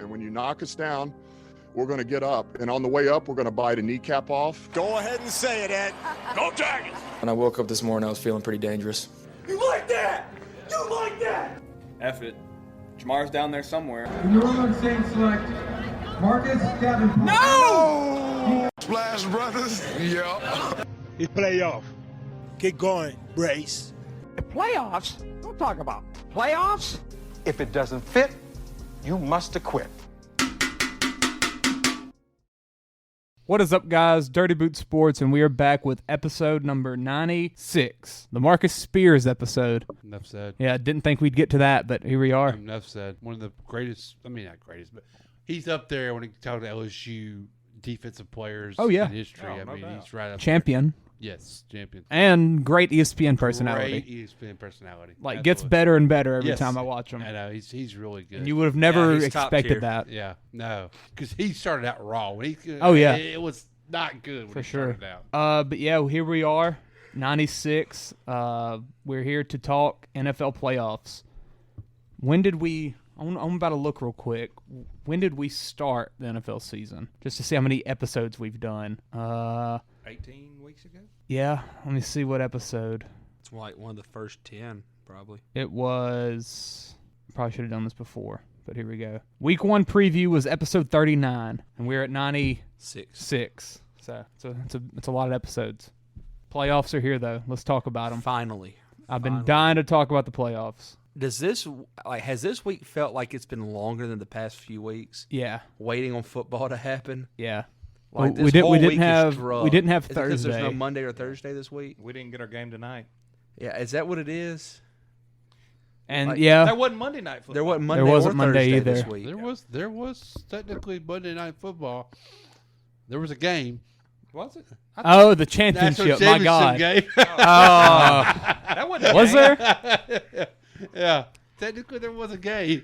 And when you knock us down, we're going to get up. And on the way up, we're going to bite a kneecap off. Go ahead and say it, Ed. Go Tigers! When I woke up this morning, I was feeling pretty dangerous. You like that? You like that? F it. Jamar's down there somewhere. The New Orleans Saints select Marcus Davenport. No! Splash Brothers. Yeah. It's playoff. Keep going, Brace. Playoffs? Don't talk about playoffs. If it doesn't fit, you must acquit. What is up, guys? Dirty Boot Sports, and we are back with episode number 96, the Marcus Spears episode. Enough said. Yeah, didn't think we'd get to that, but here we are. Enough said. One of the greatest, I mean, not greatest, but he's up there when he talks to LSU defensive players in history. No doubt. He's right up Champion. there. Yes, champion. And great ESPN personality. Great ESPN personality. Like, Absolutely. gets better and better every Yes. time I watch him. I know, he's really good. And you would have never he's top tier. expected that. Yeah, no, because he started out raw. When he, Oh, yeah. It was not good when For he sure. started out. But yeah, here we are, 96. We're here to talk NFL playoffs. When did we? I'm about to look real quick. When did we start the NFL season? Just to see how many episodes we've done. 18 weeks ago? Yeah, let me see what episode. It's like one of the first 10, probably. It was. Probably should have done this before, but here we go. Week 1 preview was episode 39, and we're at 96. So it's a lot of episodes. Playoffs are here, though. Let's talk about them. Finally. I've been dying to talk about the playoffs. Has this week felt like it's been longer than the past few weeks? Yeah, Waiting on football to happen? yeah. Like, we this didn't whole week is have drugged. we didn't have Is it 'cause Thursday. there's no Monday or Thursday this week? We didn't get our game tonight. Yeah, is that what it is? And Like, yeah, There wasn't Monday night football. There wasn't Monday wasn't or Monday Thursday either. this week. There was technically Monday Night Football. There was a game. Was it? oh, the championship! My God, Game. That wasn't a was game. there? Yeah, technically there was a game.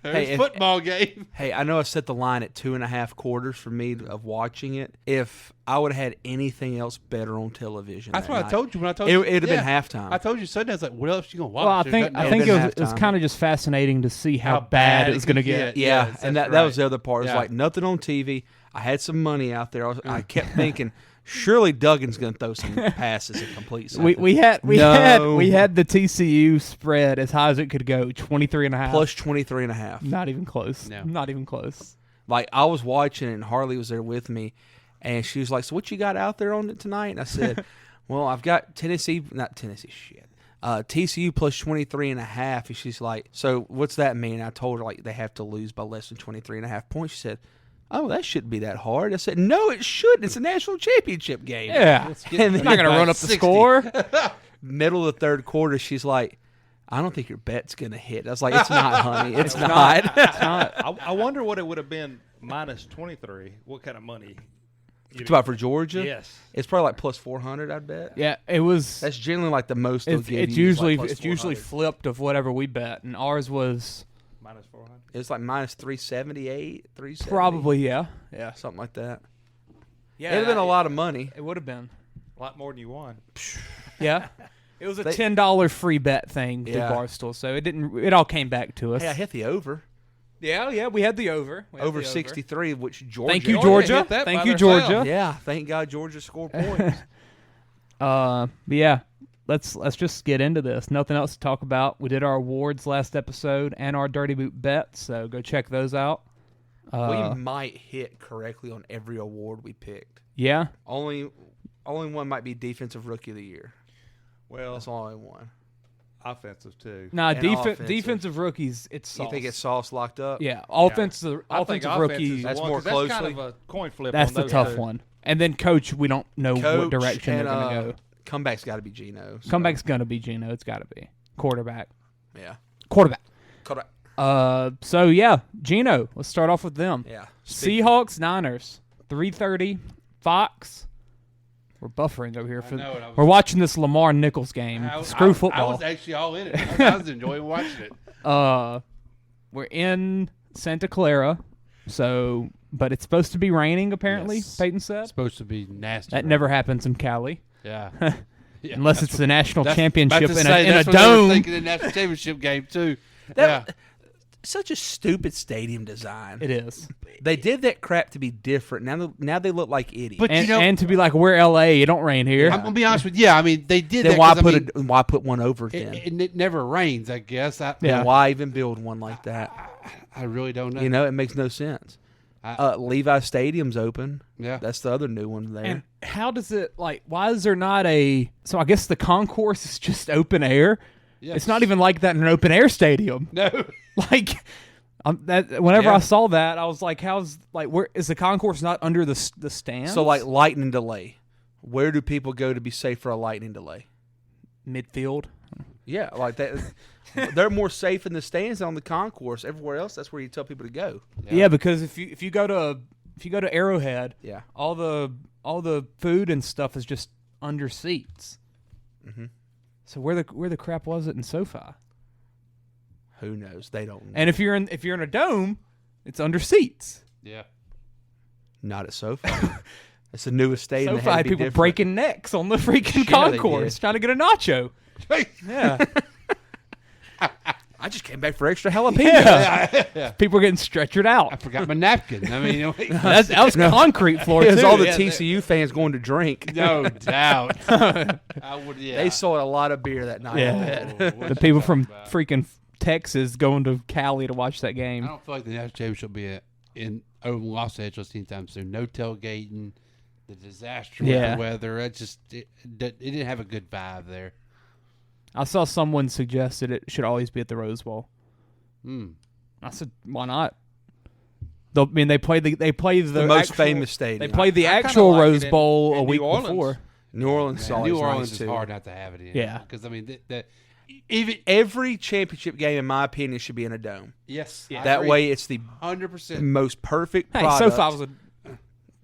There was Hey, a football game. Hey, I know I set the line at 2.5 quarters for me of watching it. If I would have had anything else better on television, That's that what night, I told you when I told you. It would have been Yeah. halftime. I told you Sunday. I was like, "What else you gonna watch?" Well, I There's think nothing it else. was halftime. kind of just fascinating to see how How bad bad it it was going to could get. get. Yeah, Yes, and that's that was right. the other part. It was Yeah. like nothing on TV. I had some money out there. I kept thinking, surely Duggan's going to throw some passes and complete something. We had No. the TCU spread as high as it could go, 23.5. Plus 23.5. Not even close. No. Not even close. Like, I was watching it, and Harley was there with me, and she was like, so what you got out there on it tonight? And I said, well, I've got TCU plus 23.5. And she's like, so what's that mean? I told her, like, they have to lose by less than 23.5 points. She said, oh, that shouldn't be that hard. I said, no, it shouldn't. It's a national championship game. Yeah, And I'm not going to run up the 60. score. Middle of the third quarter, she's like, I don't think your bet's going to hit. I was like, it's not, honey. It's not. It's not. I wonder what it would have been minus 23. What kind of money? It's about for Georgia? Yes. It's probably like plus 400, I bet. Yeah, it was. That's generally like the most they'll give It's you is usually like plus it's usually 400. flipped of whatever we bet, and ours was Minus 400. It was like minus 378, 370. probably yeah. Something like that. Yeah, It would have been a lot of money. It would have been. A lot more than you won. Yeah. It was a They- $10 free bet thing through Yeah. Barstool, so it didn't. It all came back to us. Hey, I hit the over. Yeah, we had the over. We had Over the 63, which Georgia. Thank you, Georgia Georgia. hit that Thank by you, themselves. Georgia. Yeah, thank God Georgia scored points. But yeah, let's just get into this. Nothing else to talk about. We did our awards last episode and our Dirty Boot bets, so go check those out. We might hit correctly on every award we picked. Yeah, Only one might be Defensive Rookie of the Year. Well, That's the only one. offensive too. nah, And offensive. defensive rookies. It's sauce. You think it's sauce locked up? Yeah, offensive I think offensive offense rookie. is the That's one, more 'cause That's closely. kind of a coin flip. That's on the those tough two. one. And then coach, we don't know what Coach direction and, they're going to go. Comeback's got to be Geno. So. Comeback's going to be Geno. It's got to be quarterback. Yeah. Quarterback. Correct. So yeah, Geno. Let's start off with them. Yeah. Seahawks, Niners, 3:30, Fox. We're buffering over here. know it. We're watching this Lamar Nichols game. Screw I football. was actually all in it. I was enjoying watching it. We're in Santa Clara, so but it's supposed to be raining. Apparently, Yes. Peyton said It's supposed to be nasty. that never happens in Cali. Yeah. Yeah, Unless it's the national championship about to in say, a that's what I was dome. thinking the national championship game too. That- such a stupid stadium design. It is. They did that crap to be different. Now they look like idiots. But and to be like, we're L.A., it don't rain here. I'm gonna be honest with you. Yeah, I mean, they did then that. Why put one over then? It never rains, I guess. Then why even build one like that? I really don't know. You know, it makes no sense. Levi Stadium's open. Yeah, that's the other new one there. And how does it why is there not a? So I guess the concourse is just open air. Yes. It's not even like that in an open air stadium. No, whenever I saw that, I was like, where is the concourse not under the stands? So like lightning delay, where do people go to be safe for a lightning delay? Midfield. Yeah, like that. They're more safe in the stands than on the concourse. Everywhere else, that's where you tell people to go. Yeah, because if you go to Arrowhead, yeah, all the food and stuff is just under seats. Mm-hmm. So where the crap was it in SoFi? Who knows? They don't know. And if you're in a dome, it's under seats. Yeah. Not at SoFi. It's the newest stadium. SoFi had people breaking necks on the freaking concourse trying to get a nacho. Yeah. I just came back for extra jalapeno. Yeah. People were getting stretchered out. I forgot my napkin. I mean, that was concrete floor. It was too. all the TCU fans going to drink. No doubt. They sold a lot of beer that night. Yeah. The people from freaking Texas going to Cali to watch that game. I don't feel like the national championship will be in Los Angeles anytime soon. No tailgating, the disaster with the weather. It didn't have a good vibe there. I saw someone suggested it should always be at the Rose Bowl. I said, why not? They play the most famous stadium. They played the actual Rose Bowl a week before. New Orleans is hard not to have it in. Yeah, because I mean, even every championship game, in my opinion, should be in a dome. Yes, that way it's the 100% most perfect Hey, product. SoFi was a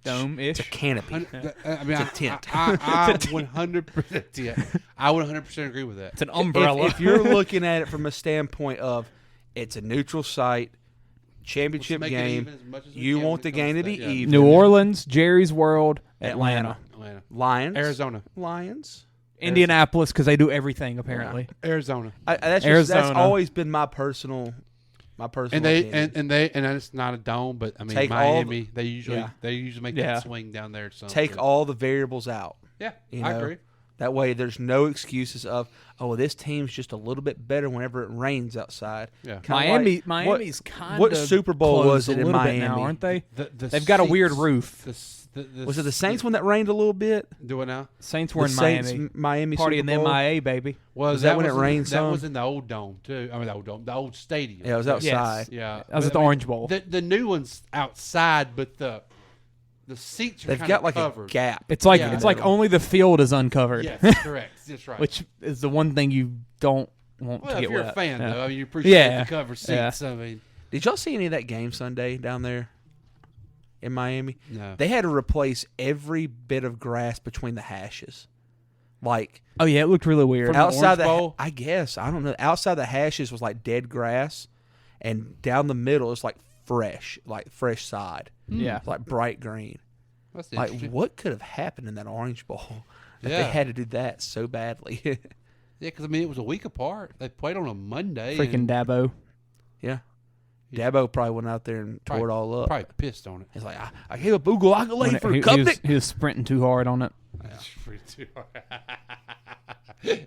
dome-ish. It's a canopy. I mean, it's a tent. I 100%. Yeah, I would 100% agree with that. It's an umbrella. If you're looking at it from a standpoint of it's a neutral site, championship game, you want the game to be even. New Orleans, Jerry's World, Atlanta. Lions, Arizona, Lions. Indianapolis, because they do everything apparently. Arizona. That's always been my personal. And it's not a dome, but I mean Miami. They usually make that swing down there. Take all the variables out. Yeah, I agree. That way, there's no excuses of this team's just a little bit better whenever it rains outside. Yeah, Miami's kind of what Super Bowl was it in Miami? Now, aren't they? They've got a weird roof. Was it the Saints when that rained a little bit? Do it now. Saints were in Miami. Miami party Super in Bowl? the MIA, baby. Was that when it rained? That was in the old dome too. I mean, the old stadium. Yeah, it was outside. Yes. Yeah, that was at the Orange Bowl. The new one's outside, but the seats are they've got like covered. a gap. It's like only the field is uncovered. Yes, correct. That's right. Which is the one thing you don't want to get if you're wet. a fan, though, I mean, you appreciate the cover seats. I mean, did y'all see any of that game Sunday down there in Miami? No. They had to replace every bit of grass between the hashes. Like, oh yeah, it looked really weird. Outside I guess I don't know. Outside the hashes was like dead grass, and down the middle is like fresh side. Yeah, like bright green. That's like what could have happened in that Orange Bowl that they had to do that so badly? Yeah, because I mean it was a week apart. They played on a Monday. Freaking Dabo. Yeah. Dabo probably went out there and tore it all up. Probably pissed on it. He's like, I gave up Google accolade for Covenant. He was sprinting too hard on it. Too hard.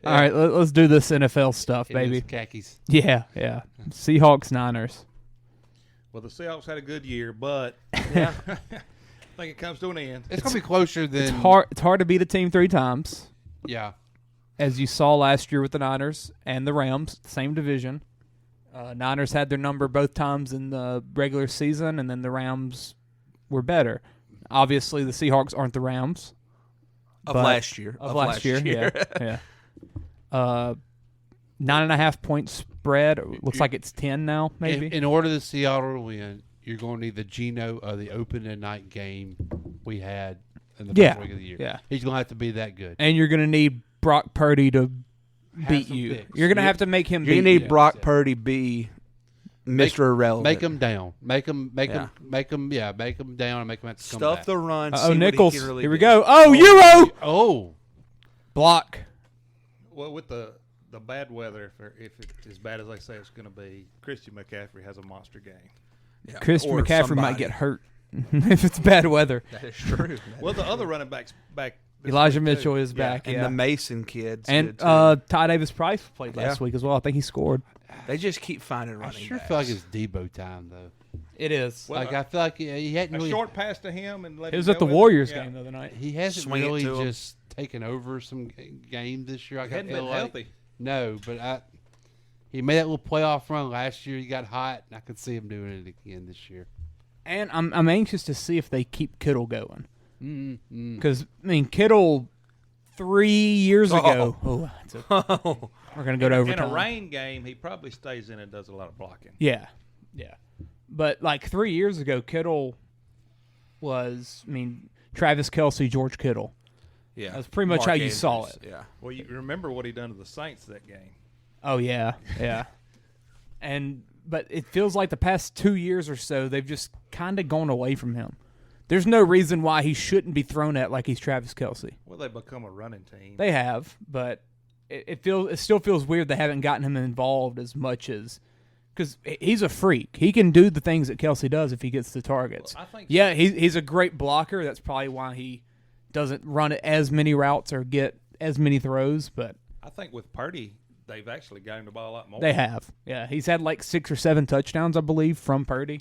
All right, let's do this NFL stuff, baby. Khakis. Yeah. Seahawks, Niners. Well, the Seahawks had a good year, but I think it comes to an end. It's going to be closer than... It's hard to beat a team 3 times. Yeah. As you saw last year with the Niners and the Rams, same division. Niners had their number both times in the regular season, and then the Rams were better. Obviously, the Seahawks aren't the Rams. Of last year. Yeah. 9.5 point spread. Looks like it's 10 now, maybe. In order to Seattle to win, you're going to need the Geno of the opening night game we had in the first week of the year. Yeah. He's going to have to be that good. And you're going to need Brock Purdy to beat you. Picks. You're going to have to make him beat you. You need Brock Purdy be Mr. Irrelevant. Make him down. Make him down and make him have to come back. Stuff the run. Nichols. Really Here we go. Oh, Euro. Oh. Block. Well, with the the bad weather, if it's as bad as they say it's going to be, Christian McCaffrey has a monster game. Yeah. Christian Or McCaffrey somebody. might get hurt if it's bad weather. That is true. Well, the other running back's back. this Elijah week, Mitchell too. is back, And yeah. the Mason kids. And good, too. Ty Davis Price played last Yeah. week as well. I think he scored. They just keep finding I running sure backs. feel like it's Debo time though. It is. Well, Like I feel like he hadn't A really. short pass to him and let It him was at go the with it. Warriors Yeah. game the other night. He hasn't Swing it really to him. just taken over some game this year. Like He I hadn't feel been like healthy. no, but he made that little playoff run last year. He got hot, and I could see him doing it again this year. And I'm anxious to see if they keep Kittle going. Mm-hmm. Because, Kittle 3 years ago. Oh, we're going to go to In overtime. a rain game, he probably stays in and does a lot of blocking. Yeah. But, 3 years ago, Kittle was, Travis Kelce, George Kittle. Yeah. That's pretty much Mark how you Andrews, saw it. Yeah. Well, you remember what he done to the Saints that game. Oh, yeah. But it feels like the past 2 years or so, they've just kind of gone away from him. There's no reason why he shouldn't be thrown at like he's Travis Kelce. Well, they become a running team. They have, but it still feels weird they haven't gotten him involved as much as because he's a freak. He can do the things that Kelce does if he gets the targets. Well, I think yeah, he's a great blocker. That's probably why he doesn't run as many routes or get as many throws. But I think with Purdy, they've actually got him the ball a lot more. they have. Yeah, he's had 6 or 7 touchdowns, I believe, from Purdy.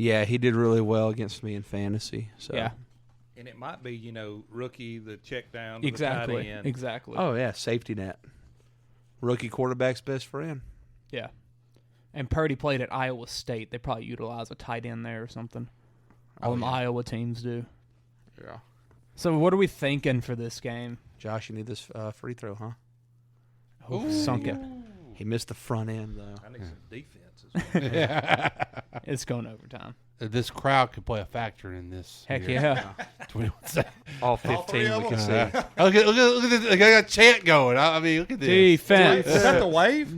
Yeah, he did really well against me in fantasy. So. Yeah. And it might be, rookie, the check down, Exactly. the tight end. Exactly. Oh, yeah, safety net. Rookie quarterback's best friend. Yeah. And Purdy played at Iowa State. They probably utilize a tight end there or something. All them Iowa teams do. Yeah. So what are we thinking for this game? Josh, you need this free throw, huh? Oh, sunk it. He missed the front end, though. I need some defense as well. It's going overtime. This crowd could play a factor in this. Heck here. yeah. 21 seconds. All 15 we can see. Look at this. I got a chant going. I mean, look at this. Defense. Is that the wave?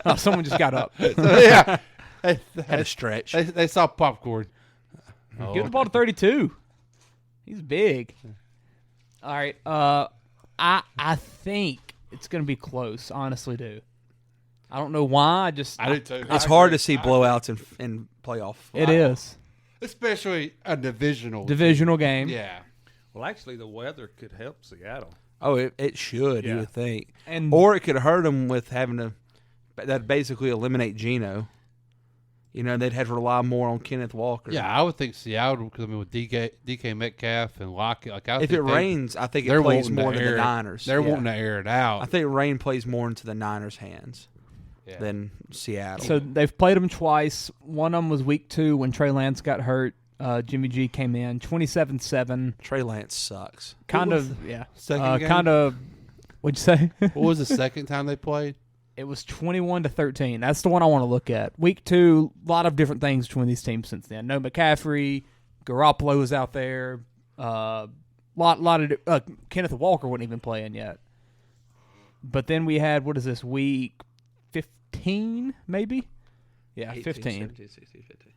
Oh, someone just got up. Yeah. Had a stretch. They saw popcorn. Give the ball to 32. He's big. All right. I think it's going to be close. Honestly, do. I don't know why. I do too. It's hard to see blowouts in playoff. It is. Especially a divisional game. Yeah. Well, actually, the weather could help Seattle. Oh, it should, Yeah. you would think. Or it could hurt them with having to that basically eliminate Geno. They'd have to rely more on Kenneth Walker. Yeah, I would think Seattle, because with DK Metcalf and Lockett. If it rains, I think it plays more to the Niners. They're wanting to air it out. I think rain plays more into the Niners' hands than Seattle. So they've played them twice. One of them was week 2 when Trey Lance got hurt. Jimmy G came in 27-7. Trey Lance sucks. Second game? What'd you say? What was the second time they played? It was 21-13. That's the one I want to look at. Week 2, a lot of different things between these teams since then. No McCaffrey, Garoppolo was out there. Lot of Kenneth Walker wasn't even playing yet. But then we had week 15 maybe? Yeah, 18, 15. 17, 16, 15.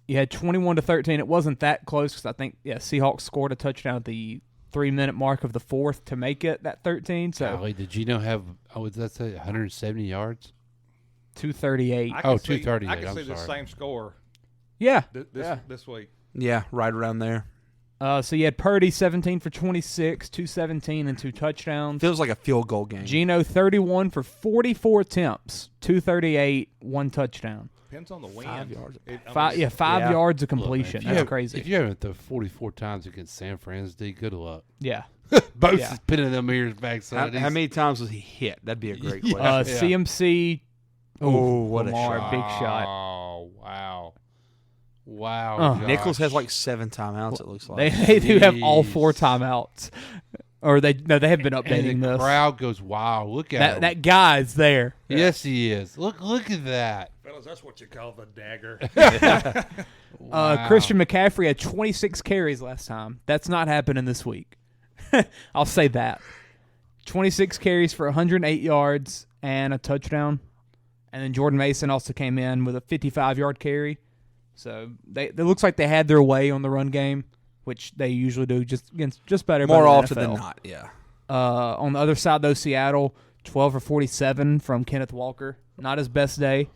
You had 21-13. It wasn't that close because I think Seahawks scored a touchdown at the 3-minute mark of the fourth to make it that 13. So Golly, did Geno have? Would that say 170 yards? 238. I can see 238. I can I'm see the sorry. same score. Yeah. This week. Yeah, right around there. So you had Purdy 17 for 26, 217 and 2 touchdowns. Feels like a field goal game. Geno 31 for 44 attempts, 238, 1 touchdown. Depends on the wind. 5 yards. 5 yards of completion. That's crazy. If you haven't thrown 44 times against San Francisco, D, good luck. Yeah. Both Yeah. is pinning them ears back. How many times was he hit? That'd be a great question. CMC. Oh, what a Lamar, shot. big shot. Oh, wow. Josh. Nichols has 7 timeouts, it looks like. They do have all 4 timeouts. Or they have been updating and the this. crowd goes wild. Look at him. That guy's there. Yes, he is. Look at that. Fellas, that's what you call the dagger. Wow. Christian McCaffrey had 26 carries last time. That's not happening this week. I'll say that. 26 carries for 108 yards and a touchdown. And then Jordan Mason also came in with a 55-yard carry. So it looks like they had their way on the run game, which they usually do just about everybody More in the often NFL. than not, yeah. On the other side, though, Seattle, 12 for 47 from Kenneth Walker. Not his best day,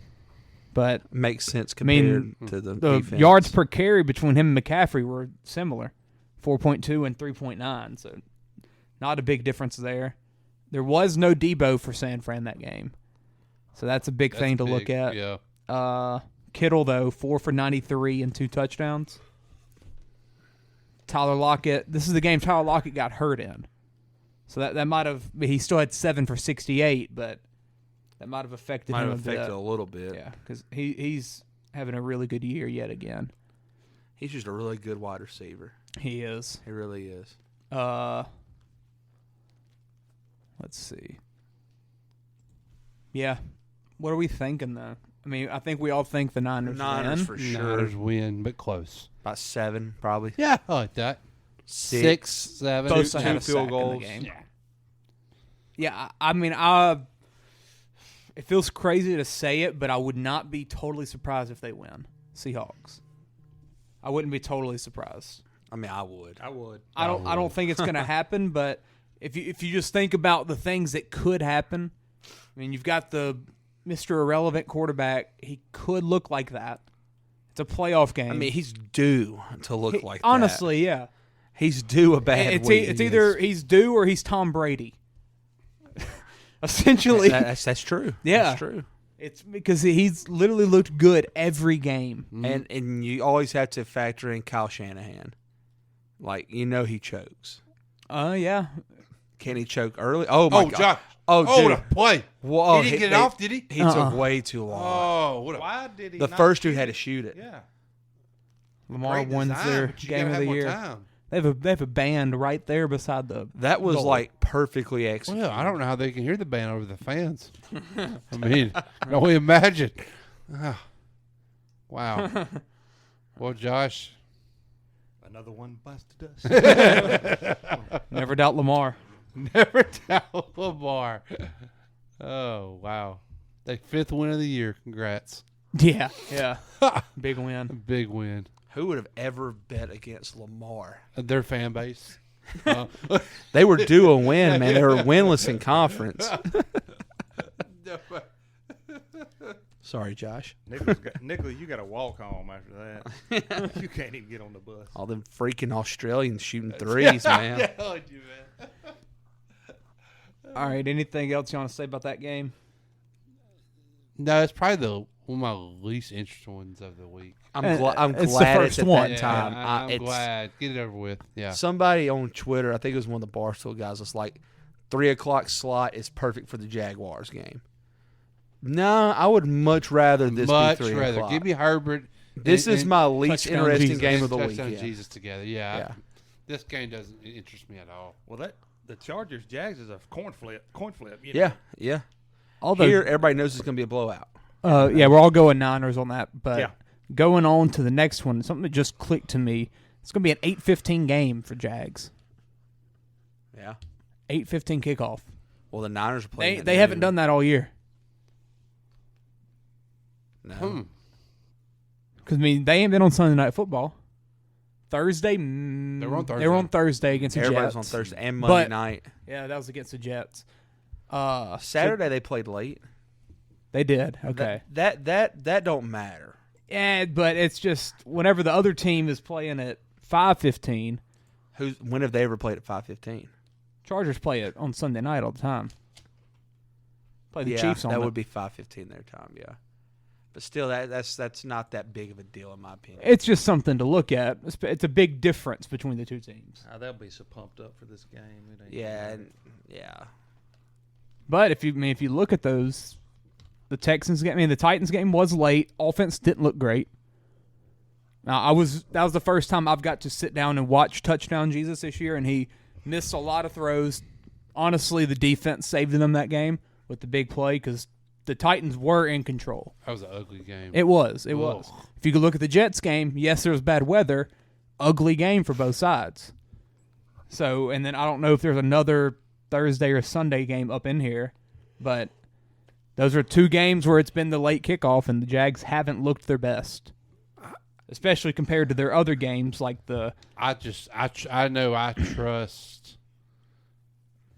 but makes sense compared to the defense. Yards per carry between him and McCaffrey were similar, 4.2 and 3.9. So not a big difference there. There was no Debo for San Fran that game, so that's a big thing to look at. Yeah. Kittle, though, 4 for 93 and 2 touchdowns. Tyler Lockett, this is the game Tyler Lockett got hurt in. So that might have, he still had 7 for 68, but that might have affected him a little bit. Yeah, because he's having a really good year yet again. He's just a really good wide receiver. He is. He really is. Let's see. Yeah. What are we thinking, though? I mean, I think we all think the Niners win. For sure. Niners win, but close. About 7, probably. Yeah, I like that. 6, 7. Both had a field sack goals. in the game. Yeah, I mean, it feels crazy to say it, but I would not be totally surprised if they win. Seahawks. I wouldn't be totally surprised. I mean, I would. I don't think it's going to happen, but if you just think about the things that could happen, I mean, you've got the Mr. Irrelevant quarterback. He could look like that. It's a playoff game. I mean, he's due to look like that. Honestly, yeah. He's due a bad week. It's either he's due or he's Tom Brady. Essentially. That's true. Yeah. That's true. It's because he's literally looked good every game. And you always have to factor in Kyle Shanahan. Like, he chokes. Yeah. Can he choke early? Oh, my God. Josh. Oh, dude. What a play. Whoa, He didn't get it off, did he? He took way too long. Oh, what a... Why did he The not first dude shoot had to it? shoot it. Yeah. Lamar Great wins design, their but you game gotta of have the more year. time. They have a band right there beside the That was goal. like perfectly executed. Well, I don't know how they can hear the band over the fans. I mean, can only imagine. Ah, wow. Well, Josh. Another one busted us. Never doubt Lamar. Never doubt Lamar. Oh, wow. The 5th win of the year. Congrats. Yeah. Big win. Big win. Who would have ever bet against Lamar? Their fan base. They were due a win, man. They were winless in conference. Sorry, Josh. Nicholas, you got to walk home after that. You can't even get on the bus. All them freaking Australians shooting threes, man. All right. Anything else you want to say about that game? No, it's probably one of my least interesting ones of the week. I'm It's glad the first it's at one. that time. I'm glad. Get it over with. Yeah. Somebody on Twitter, I think it was one of the Barstool guys, was like, 3 o'clock slot is perfect for the Jaguars game. No, I would much rather this be 3 o'clock. Give me Herbert. This is my least Touchdown interesting Jesus. game of the Touchdown weekend. Jesus together. Yeah. This game doesn't interest me at all. Well, the Chargers Jags is a coin flip. Yeah. Although, Here, everybody knows it's going to be a blowout. yeah, we're all going Niners on that. But Yeah. going on to the next one, something that just clicked to me. It's going to be an 8:15 game for Jags. Yeah. 8:15 kickoff. Well, the Niners are playing. They haven't done that all year. No. Because, I mean, they ain't been on Sunday Night Football. Thursday? They were on Thursday. They were on Thursday against the Everybody's Jets. on Thursday and Monday night. Yeah, that was against the Jets. Saturday they played late. They did. Okay. That don't matter. Yeah, but it's just whenever the other team is playing at 5:15, When have they ever played at 5:15? Chargers play it on Sunday night all the time. Play the Chiefs on that it. would be 5:15 their time. Yeah, but still, that's not that big of a deal in my opinion. It's just something to look at. It's a big difference between the two teams. They'll be so pumped up for this game. Yeah. But if you look at those, the Texans game, the Titans game was late. Offense didn't look great. Now that was the first time I've got to sit down and watch Touchdown Jesus this year, and he missed a lot of throws. Honestly, the defense saved them that game with the big play because the Titans were in control. That was an ugly game. It was. If you could look at the Jets game, yes, there was bad weather. Ugly game for both sides. So, and then I don't know if there's another Thursday or Sunday game up in here, but those are two games where it's been the late kickoff, and the Jags haven't looked their best, especially compared to their other games like the. I know I trust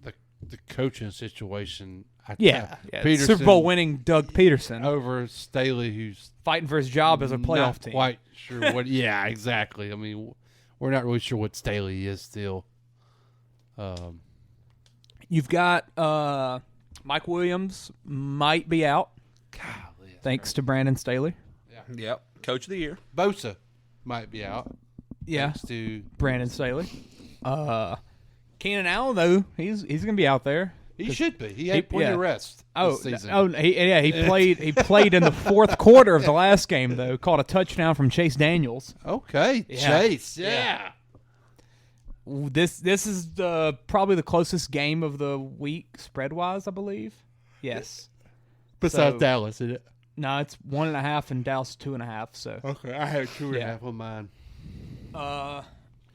the the coaching situation. Super Bowl winning Doug Peterson over Staley, who's fighting for his job as a playoff not team. Quite sure what? Yeah, exactly. I mean, we're not really sure what Staley is still. You've got Mike Williams might be out. Golly, thanks to Brandon Staley. Yep, Coach of the Year. Bosa might be out. Yeah, thanks to Brandon Staley. Keenan Allen though, he's gonna be out there. He should be. He had plenty of rest this season. He played in the fourth quarter of the last game though. Caught a touchdown from Chase Daniels. Okay, Chase. Yeah. This is probably the closest game of the week spread wise, I believe. Yes. Besides Dallas, is it? No, it's 1.5 and Dallas 2.5. So okay, I had 2.5 on mine. I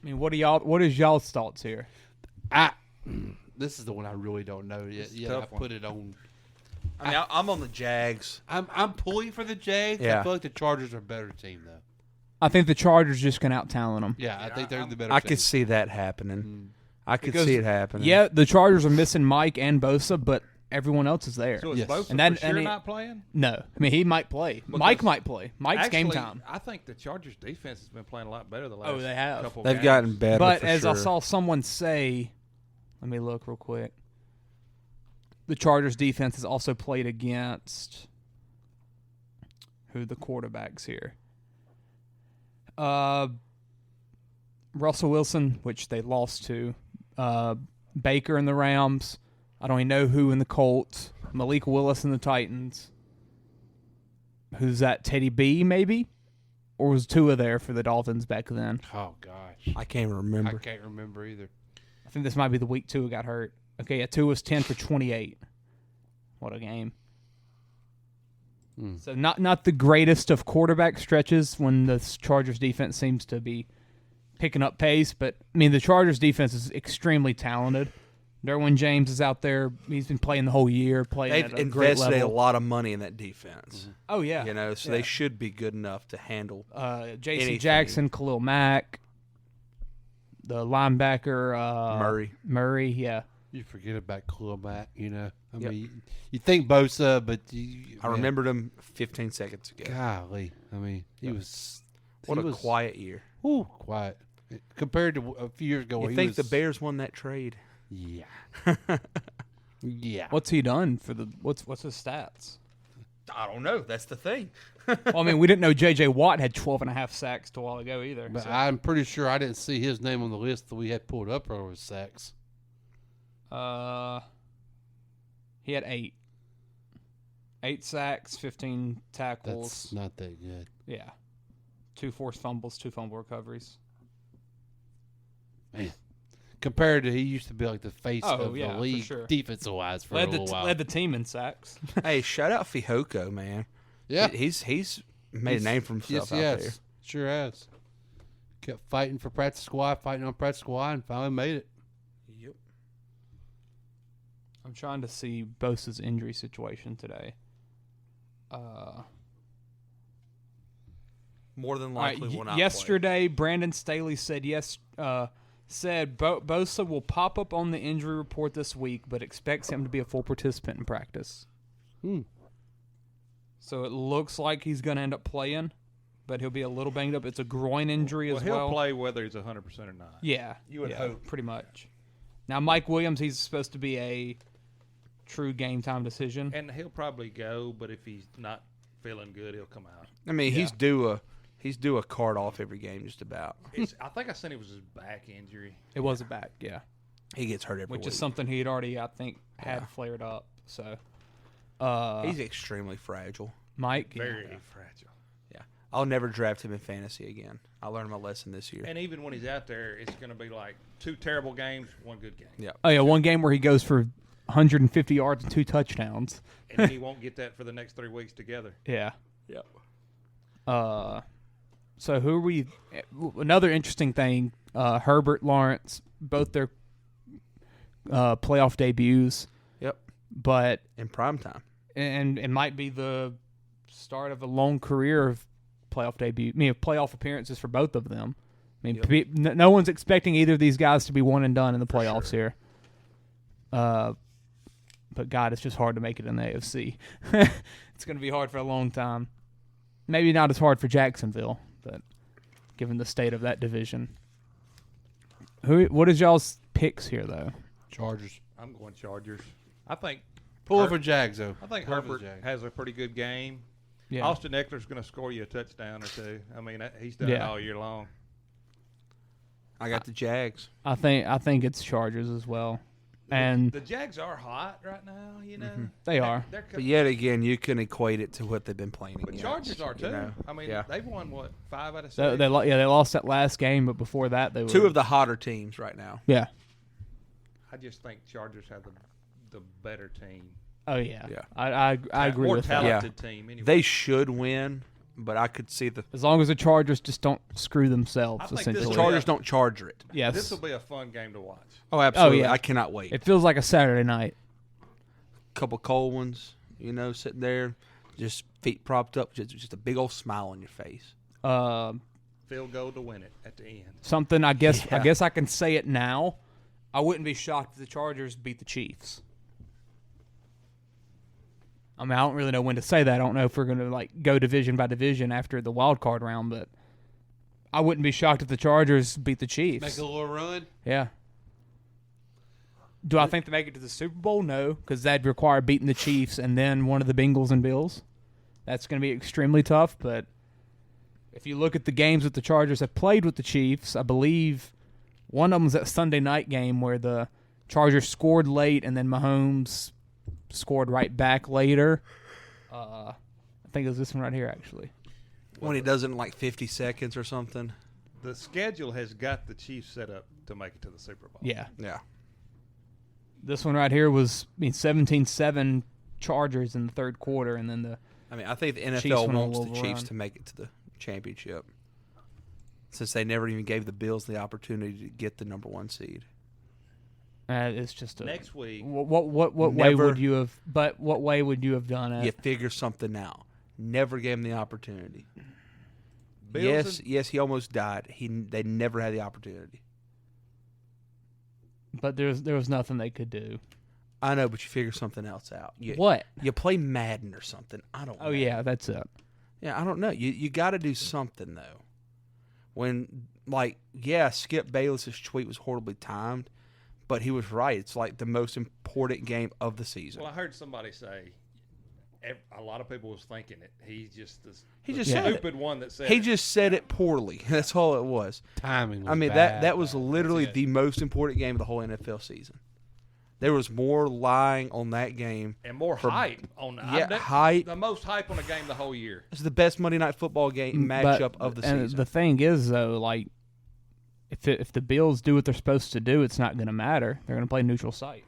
mean, what is y'all's thoughts here? This is the one I really don't know yet. Yeah, I put it on. I mean, I'm on the Jags. I'm pulling for the Jags. Yeah. I feel like the Chargers are a better team though. I think the Chargers just can out-talent them. Yeah, I think they're the better team. I could see that happening. I could see it happening. Yeah, the Chargers are missing Mike and Bosa, but everyone else is there. So is Bosa for sure not playing? No. I mean, he might play. Mike might play. Mike's game time. I think the Chargers defense has been playing a lot better the last they have. couple They've games. gotten better. But for as sure. I saw someone say, let me look real quick. The Chargers defense has also played against who are the quarterbacks here? Russell Wilson, which they lost to. Baker in the Rams. I don't even know who in the Colts. Malik Willis in the Titans. Who's that? Teddy B, maybe? Or was Tua there for the Dolphins back then? Oh, gosh. I can't remember. I can't remember either. I think this might be the week Tua got hurt. Okay, yeah, Tua was 10 for 28. What a game. So not the greatest of quarterback stretches when the Chargers defense seems to be picking up pace, but I mean the Chargers defense is extremely talented. Derwin James is out there. He's been playing the whole year, playing They've at a great invested level. a lot of money in that defense. Oh yeah, You know, so they should be good enough to handle J.C. anything. Jackson, Khalil Mack, the linebacker Murray, yeah. You forget about Khalil Mack, you know. I mean, you think Bosa, but I remembered him 15 seconds ago. Golly, I mean, he was quiet year. Ooh, quiet compared to a few years ago. You think the Bears won that trade? Yeah, yeah. What's he done for the? What's his stats? I don't know. That's the thing. Well, I mean, we didn't know J.J. Watt had 12.5 sacks a while ago either. But so. I'm pretty sure I didn't see his name on the list that we had pulled up over his sacks. He had 8. 8 sacks, 15 tackles. That's not that good. Yeah. 2 forced fumbles, 2 fumble recoveries. Man. Compared to he used to be like the face of the league sure. defensive wise for a little while. Led the team in sacks. Hey, shout out Fihoko, man. Yeah. He's made a name for himself out there. Sure has. Kept fighting for practice squad, fighting on practice squad, and finally made it. Yep. I'm trying to see Bosa's injury situation today. More than likely will not yesterday, Brandon Staley said Bosa will pop up on the injury report this week, but expects him to be a full participant in practice. So it looks like he's going to end up playing, but he'll be a little banged up. It's a groin injury as well. He'll play whether he's 100% or not. Yeah. You would hope. Pretty much. Now, Mike Williams, he's supposed to be a true game time decision. And he'll probably go, but if he's not feeling good, he'll come out. I mean, he's due a card off every game just about. I think I said it was his back injury. It was a back, yeah. He gets hurt every week. Which is something he had already, I think, had flared up. So he's extremely fragile. Mike? Very fragile. Yeah. I'll never draft him in fantasy again. I learned my lesson this year. And even when he's out there, it's going to be like 2 terrible games, 1 good game. Yeah. Oh, yeah, one game where he goes for 150 yards and 2 touchdowns. And he won't get that for the next 3 weeks together. Yeah. Yep. So who are we? Another interesting thing, Herbert, Lawrence, both their playoff debuts. Yep. But in prime time. And it might be the start of a long career of playoff debut. I mean, playoff appearances for both of them. I mean, no one's expecting either of these guys to be one and done in the playoffs here. But God, it's just hard to make it in the AFC. It's going to be hard for a long time. Maybe not as hard for Jacksonville, but given the state of that division. What is y'all's picks here, though? Chargers. I'm going Chargers. I think Pull over Jags, though. I think Pull over Herbert Jags. has a pretty good game. Yeah. Austin Eckler's going to score you a touchdown or two. I mean, he's done it all year long. I got the Jags. I think it's Chargers as well. And the Jags are hot right now, you know. They are. But yet again, you can equate it to what they've been playing But against. Chargers are too. You know? I mean, Yeah. they've won, what, 5 out of 6? They lost that last game, but before that, they were 2 of the hotter teams right now. Yeah. I just think Chargers have the better team. Oh yeah. Yeah. I agree More with that. talented team. Anyway. They should win, but I could see the As long as the Chargers just don't screw themselves, I think essentially. this Chargers don't charger it. Yes. This will be a fun game to watch. Oh, absolutely. yeah. I cannot wait. It feels like a Saturday night. Couple cold ones, sitting there, just feet propped up, just a big old smile on your face. Field goal to win it at the end. Something I guess Yeah. I can say it now. I wouldn't be shocked if the Chargers beat the Chiefs. I mean, I don't really know when to say that. I don't know if we're going to go division by division after the wild card round, but I wouldn't be shocked if the Chargers beat the Chiefs. Make a little run. Yeah. Do I think they make it to the Super Bowl? No, because that'd require beating the Chiefs and then one of the Bengals and Bills. That's going to be extremely tough, but if you look at the games that the Chargers have played with the Chiefs, I believe one of them was that Sunday night game where the Chargers scored late and then Mahomes scored right back later. I think it was this one right here, actually. When he does it in 50 seconds or something. The schedule has got the Chiefs set up to make it to the Super Bowl. Yeah. Yeah. This one right here was 17-7 Chargers in the third quarter, and then I think the Chiefs NFL went on a wants the little Chiefs run. to make it to the championship, since they never even gave the Bills the opportunity to get the number 1 seed. It's just a Next week. What way would you have? But what way would you have done it? You figure something out. Never gave him the opportunity. Bills Yes, he almost died. They never had the opportunity. But there was nothing they could do. I know, but you figure something else out. What? You play Madden or something. I don't know. Oh yeah, that's it. Yeah, I don't know. You got to do something though. When Skip Bayless's tweet was horribly timed, but he was right. It's the most important game of the season. Well, I heard somebody say a lot of people was thinking it. He's just the said it. stupid one that said He it. just said it poorly. That's all it was. Timing was I mean, bad. that was literally the most important game of the whole NFL season. There was more lying on that game. And more hype on hype. The most hype on a game the whole year. It's the best Monday Night Football game matchup of the and season. the thing is, though, if the Bills do what they're supposed to do, it's not going to matter. They're going to play neutral site.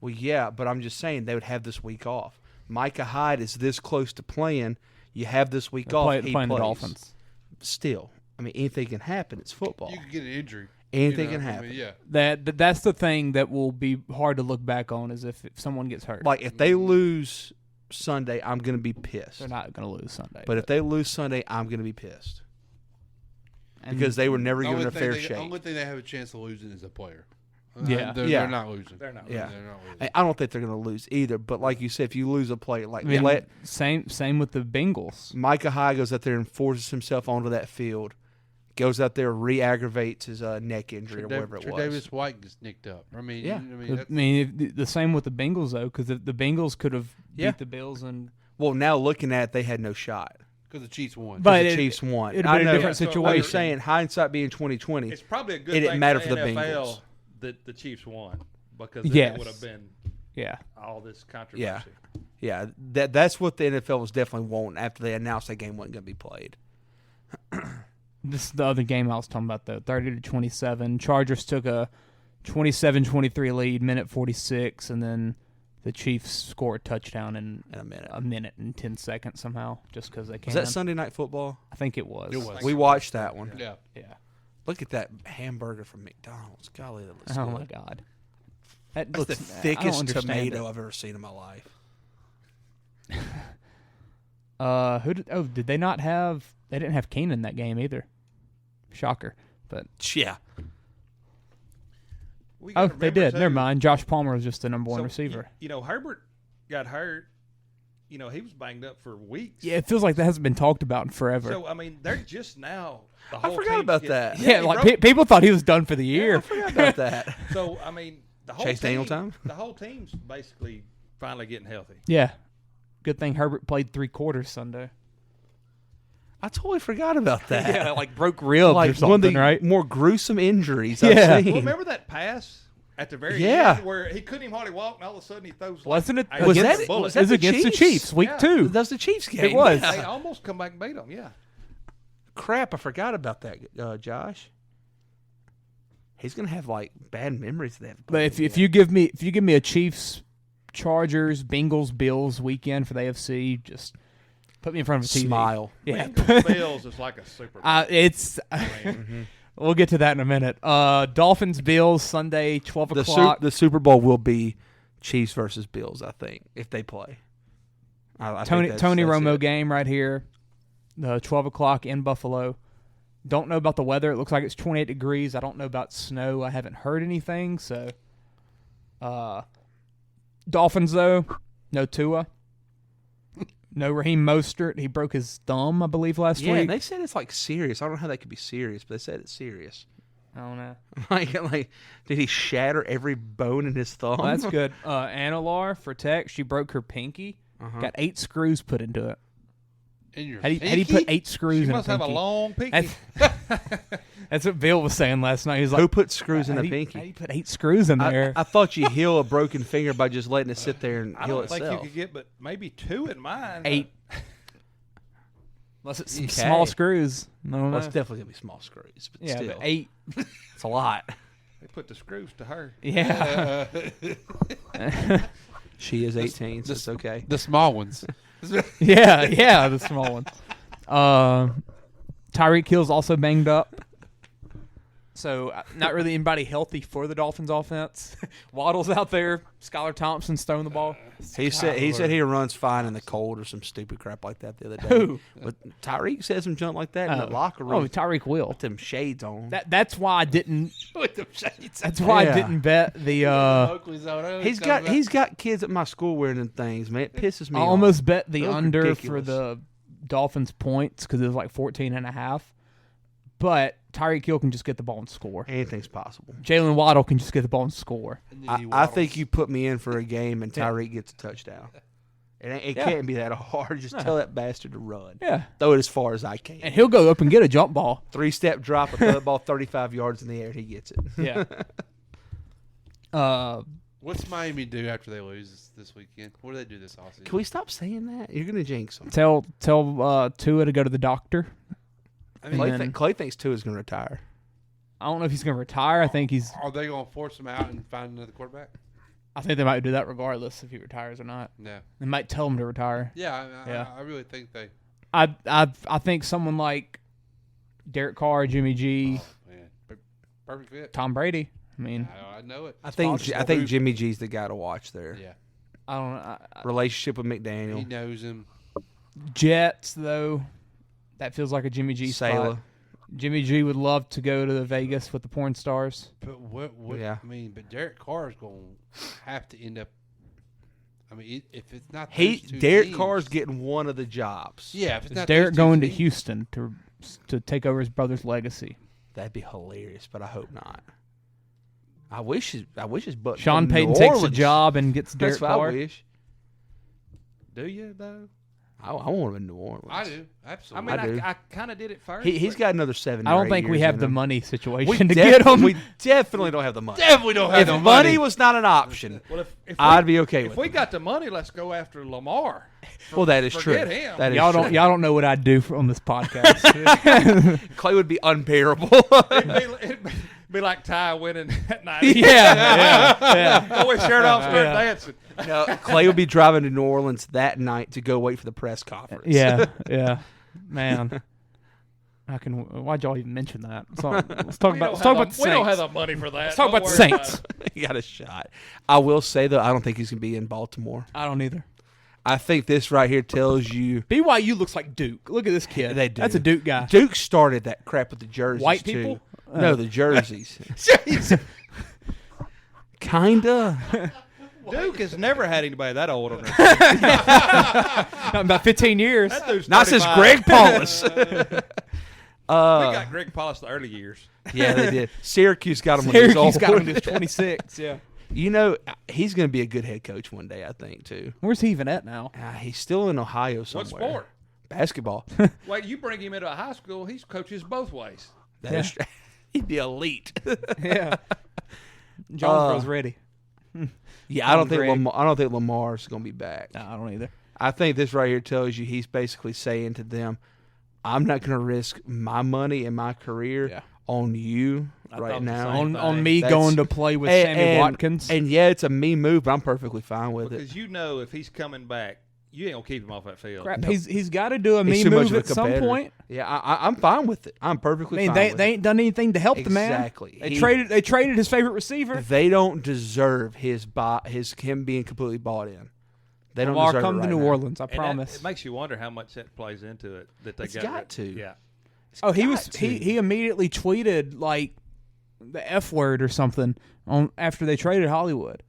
Well, yeah, but I'm just saying they would have this week off. Micah Hyde is this close to playing. You have this week off. He playing the plays. Dolphins. Still, anything can happen. It's football. You could get an injury. Anything can happen. Yeah. That's the thing that will be hard to look back on is if someone gets hurt. If they lose Sunday, I'm going to be pissed. They're not going to lose Sunday. But if they lose Sunday, I'm going to be pissed. Because they were never given a fair shake. The only thing they have a chance of losing is a player. Yeah. They're not losing. They're not. Yeah. They're not losing. I don't think they're going to lose either. But like you said, if you lose a player, same with the Bengals. Micah Hyde goes out there and forces himself onto that field, goes out there, re-aggravates his neck injury or whatever it was. Davis White gets nicked up. Yeah. The same with the Bengals though, because the Bengals could have beat the Bills and. Well, now looking at it, they had no shot. Because the Chiefs won. But the Chiefs won. It'd have been a different I'm situation. saying hindsight being 2020. It's probably a good it thing didn't matter for for the the NFL Bengals. that the Chiefs won because then Yes. it would have been all this controversy. Yeah, that's what the NFL was definitely wanting after they announced that game wasn't going to be played. This is the other game I was talking about, though. 30-27. Chargers took a 27-23 lead, minute 46, and then the Chiefs scored a touchdown in a minute and 10 seconds somehow, just because they can. Was that Sunday Night Football? I think it was. It was. We watched that one. Yeah. Look at that hamburger from McDonald's. Golly, that looks Oh, good. my God. That That's looks, the thickest I don't understand tomato it. I've ever seen in my life. Did they not have? They didn't have Keenan in that game either. Shocker, but Yeah. We Oh, gotta they remember, did. Never too, mind. Josh Palmer was just the number one so, receiver. You know, Herbert got hurt. You know, he was banged up for weeks. Yeah, it feels like that hasn't been talked about in forever. So, I mean, they're just now. The I whole forgot team's about getting- that. yeah, he like broke- people thought he was done for the year. I forgot about that. So, I mean, the whole Chase team, Daniel time? The whole team's basically finally getting healthy. Yeah. Good thing Herbert played 3 quarters Sunday. I totally forgot about that. Yeah, like broke ribs like or something, one of the right? more gruesome injuries Yeah. I've seen. Well, remember that pass at the very Yeah. end where he couldn't even hardly walk, and all of a sudden he throws. Wasn't it? Like Was against that- the bullet. was It was the against the Chiefs? Chiefs, week Yeah. 2. That was the Chiefs game. was. Yeah. They almost come back and beat them. Yeah. Crap, I forgot about that, Josh. He's gonna have like bad memories of that. But if you give me a Chiefs, Chargers, Bengals, Bills weekend for the AFC, just put me in front of a TV. Smile. Yeah. Bengals Bills is like a super. It's. We'll get to that in a minute. Dolphins, Bills, Sunday, 12 o'clock. The Super Bowl will be Chiefs versus Bills, I think, if they play. I Tony think that's Romo it. game right here. 12 o'clock in Buffalo. Don't know about the weather. It looks like it's 28 degrees. I don't know about snow. I haven't heard anything. So, Dolphins though, no Tua, no Raheem Mostert. He broke his thumb, I believe, last Yeah, week. and they said it's like serious. I don't know how that could be serious, but they said it's serious. I don't know. like, did he shatter every bone in his thumb? Well, that's good. Analar for Tech, she broke her pinky. Got 8 screws put into it. In your How do you put 8 screws She in must a have pinky? a long pinky. That's what Bill was saying last night. He was like, Who put screws in how a do you- pinky? How do you put 8 screws in there? I thought you heal a broken finger by just letting it sit there and I heal don't think itself. you could get, but maybe 2 in mine. 8. Unless it's some Okay. small screws. No, Well, no. it's definitely gonna be small screws, but Yeah, still, but 8. it's a lot. They put the screws to her. Yeah. She is 18, so it's okay. The small ones. yeah, the small one. Tyreek Hill's also banged up. So, not really anybody healthy for the Dolphins offense. Waddle's out there. Skylar Thompson's throwing the ball. He said he runs fine in the cold or some stupid crap like that the other day. Who? But Tyreek said some junk like that in the locker room. Oh, Tyreek will. With them shades on. That's why I didn't. With them shades. That's why Yeah. I didn't bet the. Oakley's on. He's got kids at my school wearing them things, man. It pisses me I off. almost bet the Those are under ridiculous. for the Dolphins points because it was like 14.5. But Tyreek Hill can just get the ball and score. Anything's possible. Jalen Waddle can just get the ball and score. I think you put me in for a game and Tyreek gets a touchdown. It Yeah. can't be that hard. Just tell that bastard to run. Yeah. Throw it as far as I can. And he'll go up and get a jump ball. 3-step drop, a throw the ball 35 yards in the air, and he gets it. Yeah. What's Miami do after they lose this weekend? What do they do this offseason? Can we stop saying that? You're going to jinx them. Tell Tua to go to the doctor. I mean, Clay thinks Tua's going to retire. I don't know if he's going to retire. I think Are they going to force him out and find another quarterback? I think they might do that regardless if he retires or not. No. They might tell him to retire. Yeah, I really think they. I think someone like Derek Carr, Jimmy G, Man, perfect fit. Tom Brady. I mean, I know it. I think Jimmy G's the guy to watch there. Yeah. I don't know. Relationship with He McDaniel. knows him. Jets though, that feels like a Jimmy G spot. Salah. Jimmy G would love to go to Vegas with the porn stars. But what Yeah. I mean, but Derek Carr is going to have to end up. I mean, if it's not Derek teams, Carr's getting one of the jobs. Yeah, if it's Is not Derek those two going to teams- Houston to take over his brother's legacy? That'd be hilarious, but I hope not. I wish his butt. Sean New Payton takes a Orleans. job and gets Derek That's what Carr. I wish. Do you though? I want him in New Orleans. I do I absolutely. mean, I do. I kind of did it first. He's but- got another 7. I or don't 8 think we years have in the him. money situation We to get him. We definitely don't have the money. Definitely don't have If the money money. was not an option, Well, if I'd be okay If with we it. got the money, let's go after Lamar. Well, that is true. Forget him. That is Y'all true. don't know what I'd do on this podcast. Clay would be unbearable. It'd be like Ty winning at night. yeah. Go with shirt off, start dancing. No, Clay would be driving to New Orleans that night to go wait for the press conference. Yeah. Man. Why'd y'all even mention that? So, let's talk about the Saints. We don't have the money for that. Let's talk Don't about the worry Saints. He got a shot. I will say though, I don't think he's gonna be in Baltimore. I don't either. I think this right here tells you BYU looks like Duke. Look at this kid. They do. That's a Duke guy. Duke started that crap with the jerseys. White too. people? No, the jerseys. Kinda. Duke has never had anybody that old on their team. Not about 15 years. That dude's Not since 35. Greg Paulus. We got Greg Paulus the early years. Yeah, they did. Syracuse got him when he was old. Syracuse got him when he was 26. Yeah. You know, he's going to be a good head coach one day, I think, too. Where's he even at now? He's still in Ohio somewhere. What sport? Basketball. Wait, you bring him into a high school, he coaches both ways. He'd be elite. Yeah. Jonesboro's ready. Yeah, I don't think Lamar's going to be back. No, I don't either. I think this right here tells you he's basically saying to them, I'm not going to risk my money and my career on you right now. On me going to play with Sammy Watkins. And yeah, it's a me move, but I'm perfectly fine with it. Because you know if he's coming back, you ain't going to keep him off that field. Crap, he's got to do a He's me too much move of a at some competitor. point. Yeah, I'm fine with it. I'm perfectly fine with they ain't done anything to help the man. Exactly. They traded his favorite receiver. They don't deserve him being completely bought in. They don't deserve come it to right New now. Orleans, I And promise. it makes you wonder how much that plays into it that they It's got to. Yeah. He immediately tweeted like the F word or something after they traded Hollywood.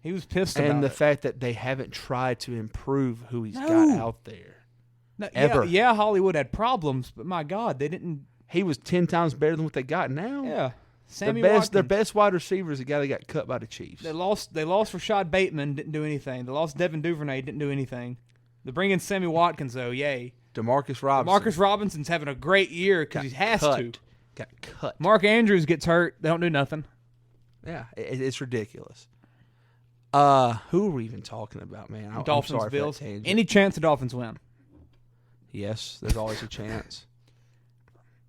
He was pissed about And the it. fact that they haven't tried to improve who he's got out there. No, ever. Yeah, Hollywood had problems, but my God, they didn't. He was 10 times better than what they got now. Yeah, Sammy Their Watkins. best wide receiver is the guy that got cut by the Chiefs. They lost Rashad Bateman, didn't do anything. They lost Devin Duvernay, didn't do anything. They bring in Sammy Watkins though, yay. DeMarcus Robinson. Marcus Robinson's having a great year because he has to. Got cut. Mark Andrews gets hurt. They don't do nothing. Yeah, it's ridiculous. Who are we even talking about, man? I'm Dolphins, sorry for that Bills. tangent. Any chance the Dolphins win? Yes, there's always a chance.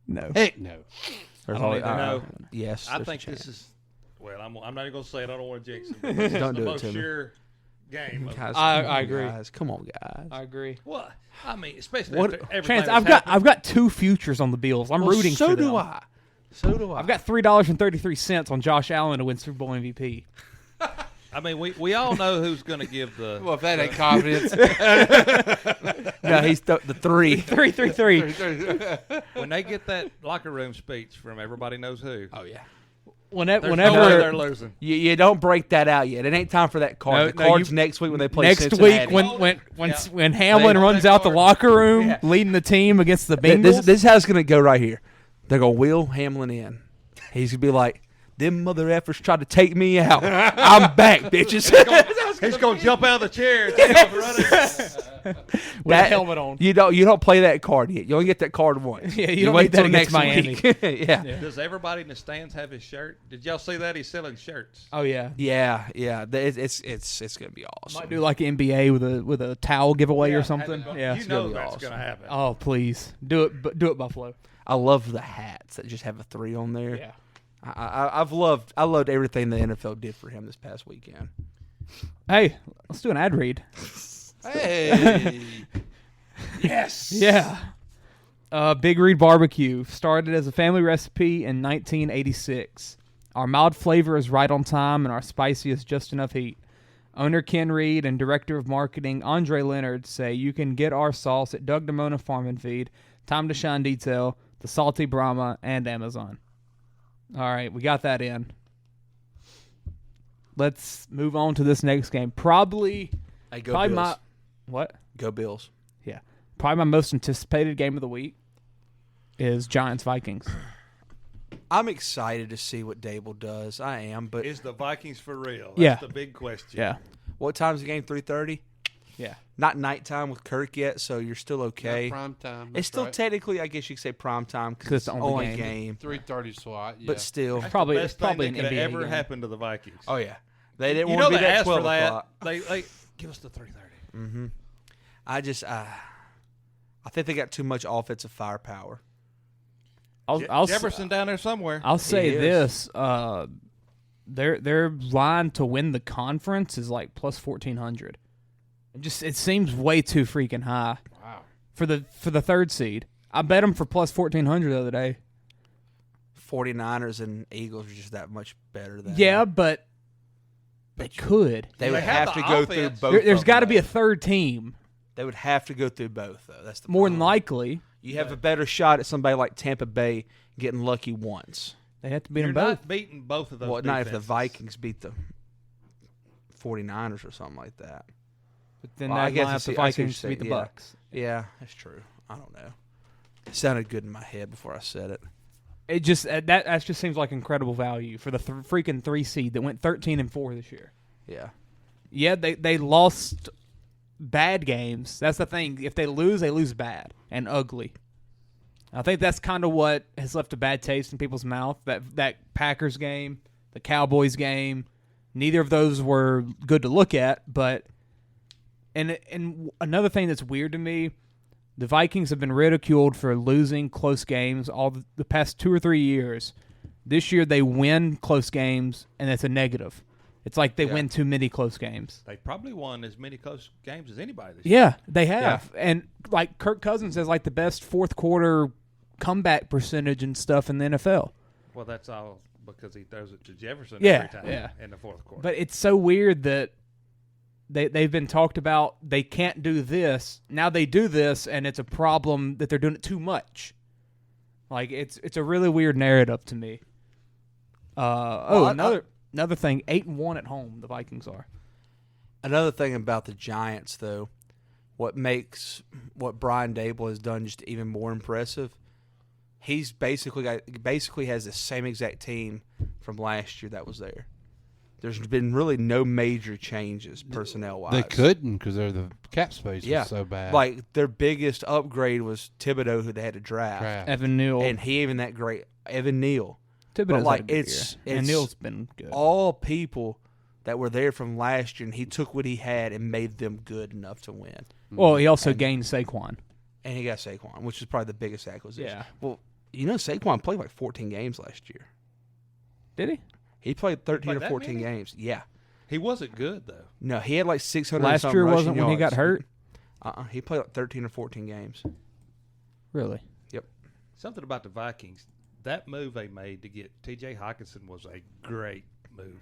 No. Heck no. There's I don't always, even know. Yes, I there's a think chance. this is. Well, I'm not even going to say it. I don't want to jinx it. But this Don't is do the it most to me. sure game. Guys, I come on, agree. Guys, come on, guys. I agree. What? I mean, especially What- after everything Chance, that's I've got two futures on the Bills. I'm Well, rooting so for them. do I. So do I. I've got $3.33 on Josh Allen to win Super Bowl MVP. I mean, we all know who's going to give the. Well, if that ain't confidence. No, he's the three. 333. When they get that locker room speech from everybody knows who. Oh yeah. There's no way they're Whenever losing. You don't break that out yet. It ain't time for that card. No, The no, card's you- next week when they play next Cincinnati. week when Hamlin runs out the locker room leading the team against the Bengals. This is how it's going to go right here. They're going to wheel Hamlin in. He's going to be like, them mother effers tried to take me out. I'm back, bitches. He's going to jump out of the chair and take off running. with a helmet on. You don't play that card yet. You only get that card once. Yeah, you don't wait get that till against next Miami. week. yeah. Does everybody in the stands have his shirt? Did y'all see that? He's selling shirts. Oh yeah. Yeah. It's going to be awesome. Might do like NBA with a towel giveaway or something. Yeah. You know be that's awesome. going to happen. Oh please do it. Do it, Buffalo. I love the hats that just have a 3 on there. Yeah. I loved everything the NFL did for him this past weekend. Hey, let's do an ad read. Hey. Yes. Yeah. Big Reed BBQ started as a family recipe in 1986. Our mild flavor is right on time, and our spicy is just enough heat. Owner Ken Reed and Director of Marketing Andre Leonard say you can get our sauce at Doug Damona Farm and Feed, Time to Shine Detail, The Salty Brahma, and Amazon. All right, we got that in. Let's move on to this next game. Probably Bills. my what? Go Bills. Yeah. Probably my most anticipated game of the week is Giants-Vikings. I'm excited to see what Dable does. I am, but Is the Vikings for real? That's Yeah. the big question. Yeah. what time's the game? 3:30. Yeah. Not nighttime with Kirk yet, so you're still okay. Prime time. It's still technically, I guess you could say prime time because it's the only game. 3:30 slot. Yeah. But still, That's Probably- the best probably thing an that could NBA ever game. happen to the Vikings. oh yeah, they didn't You want know to be they that asked 12 for that. o'clock. They give us the 3:30. I just, I think they got too much offensive firepower. I'll Jefferson down there somewhere. I'll say He is. this: their line to win the conference is like plus 1,400. It seems way too freaking high. Wow. For the third seed. I bet them for plus 1,400 the other day. 49ers and Eagles are just that much better than. Yeah, but they could. They would They have have the to go through offense. both. There's got to be a third team, They would have to go through both, though. That's the more than problem. likely. You have a better shot at somebody like Tampa Bay getting lucky once. They have to beat You're them both. not beating both of those. Well, not if the defenses. Vikings beat the 49ers or something like that. But then Well, that I guess line I up the see what you're Vikings to beat the saying, yeah. Bucks. Yeah, that's true. I don't know. It sounded good in my head before I said it. It just that just seems like incredible value for the freaking 3 seed that went 13-4 this year. Yeah. Yeah, they lost bad games. That's the thing. If they lose bad and ugly. I think that's kind of what has left a bad taste in people's mouth. That Packers game, the Cowboys game, neither of those were good to look at. But and another thing that's weird to me, the Vikings have been ridiculed for losing close games all the past 2 or 3 years. This year they win close games, and it's a negative. It's like they win too many close games. They probably won as many close games as anybody this year. Yeah, they have. Yeah. And like Kirk Cousins has like the best fourth quarter comeback percentage and stuff in the NFL. Well, that's all because he throws it to Jefferson Yeah, every time in the fourth quarter. But it's so weird that they've been talked about. They can't do this. Now they do this, and it's a problem that they're doing it too much. Like it's a really weird narrative to me. Another thing, 8-1 at home. The Vikings are. Another thing about the Giants, though, what makes what Brian Dable has done just even more impressive. He's basically has the same exact team from last year that was there. There's been really no major changes personnel-wise. They couldn't because the cap space was so bad. Like, their biggest upgrade was Thibodeau, who they had to draft. Evan Neal. And he even that great. Evan Neal. Thibodeau's like, had a good year. And Neal's been good. All people that were there from last year, and he took what he had and made them good enough to win. Well, he also gained Saquon. And he got Saquon, which is probably the biggest acquisition. Yeah. Well, Saquon played like 14 games last year. Did he? He played 13 or 14 games. Yeah. He wasn't good, though. No, he had like 600 last year rushing wasn't when he got hurt? He played like 13 or 14 games. Really? Yep. Something about the Vikings. That move they made to get T.J. Hawkinson was a great move.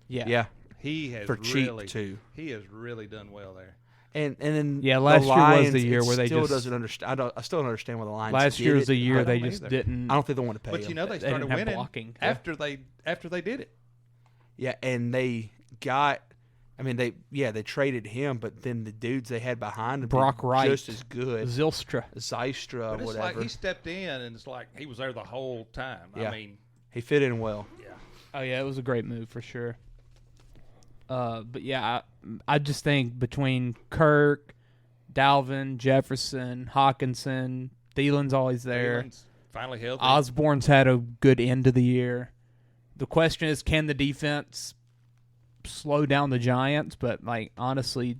Yeah. Yeah. He has For really, cheap, too. He has really done well there. And then last year was the year where they still just doesn't understand. I still don't understand why the Lions. Last year was the year they just either. didn't. I don't think they want to pay. But him. you know they They started didn't have winning blocking. after they did it. Yeah, and they got. I mean, they traded him, but then the dudes they had behind him, Brock Wright, just as good. Zylstra, Zystra, But it's whatever. like he stepped in, and it's like he was there the whole time. Yeah. I mean, he fit in well. yeah. Oh yeah, it was a great move for sure. But yeah, I just think between Kirk, Dalvin, Jefferson, Hawkinson, Thielen's always there. Thielen's finally healthy. Osborne's had a good end of the year. The question is, can the defense slow down the Giants? But like honestly,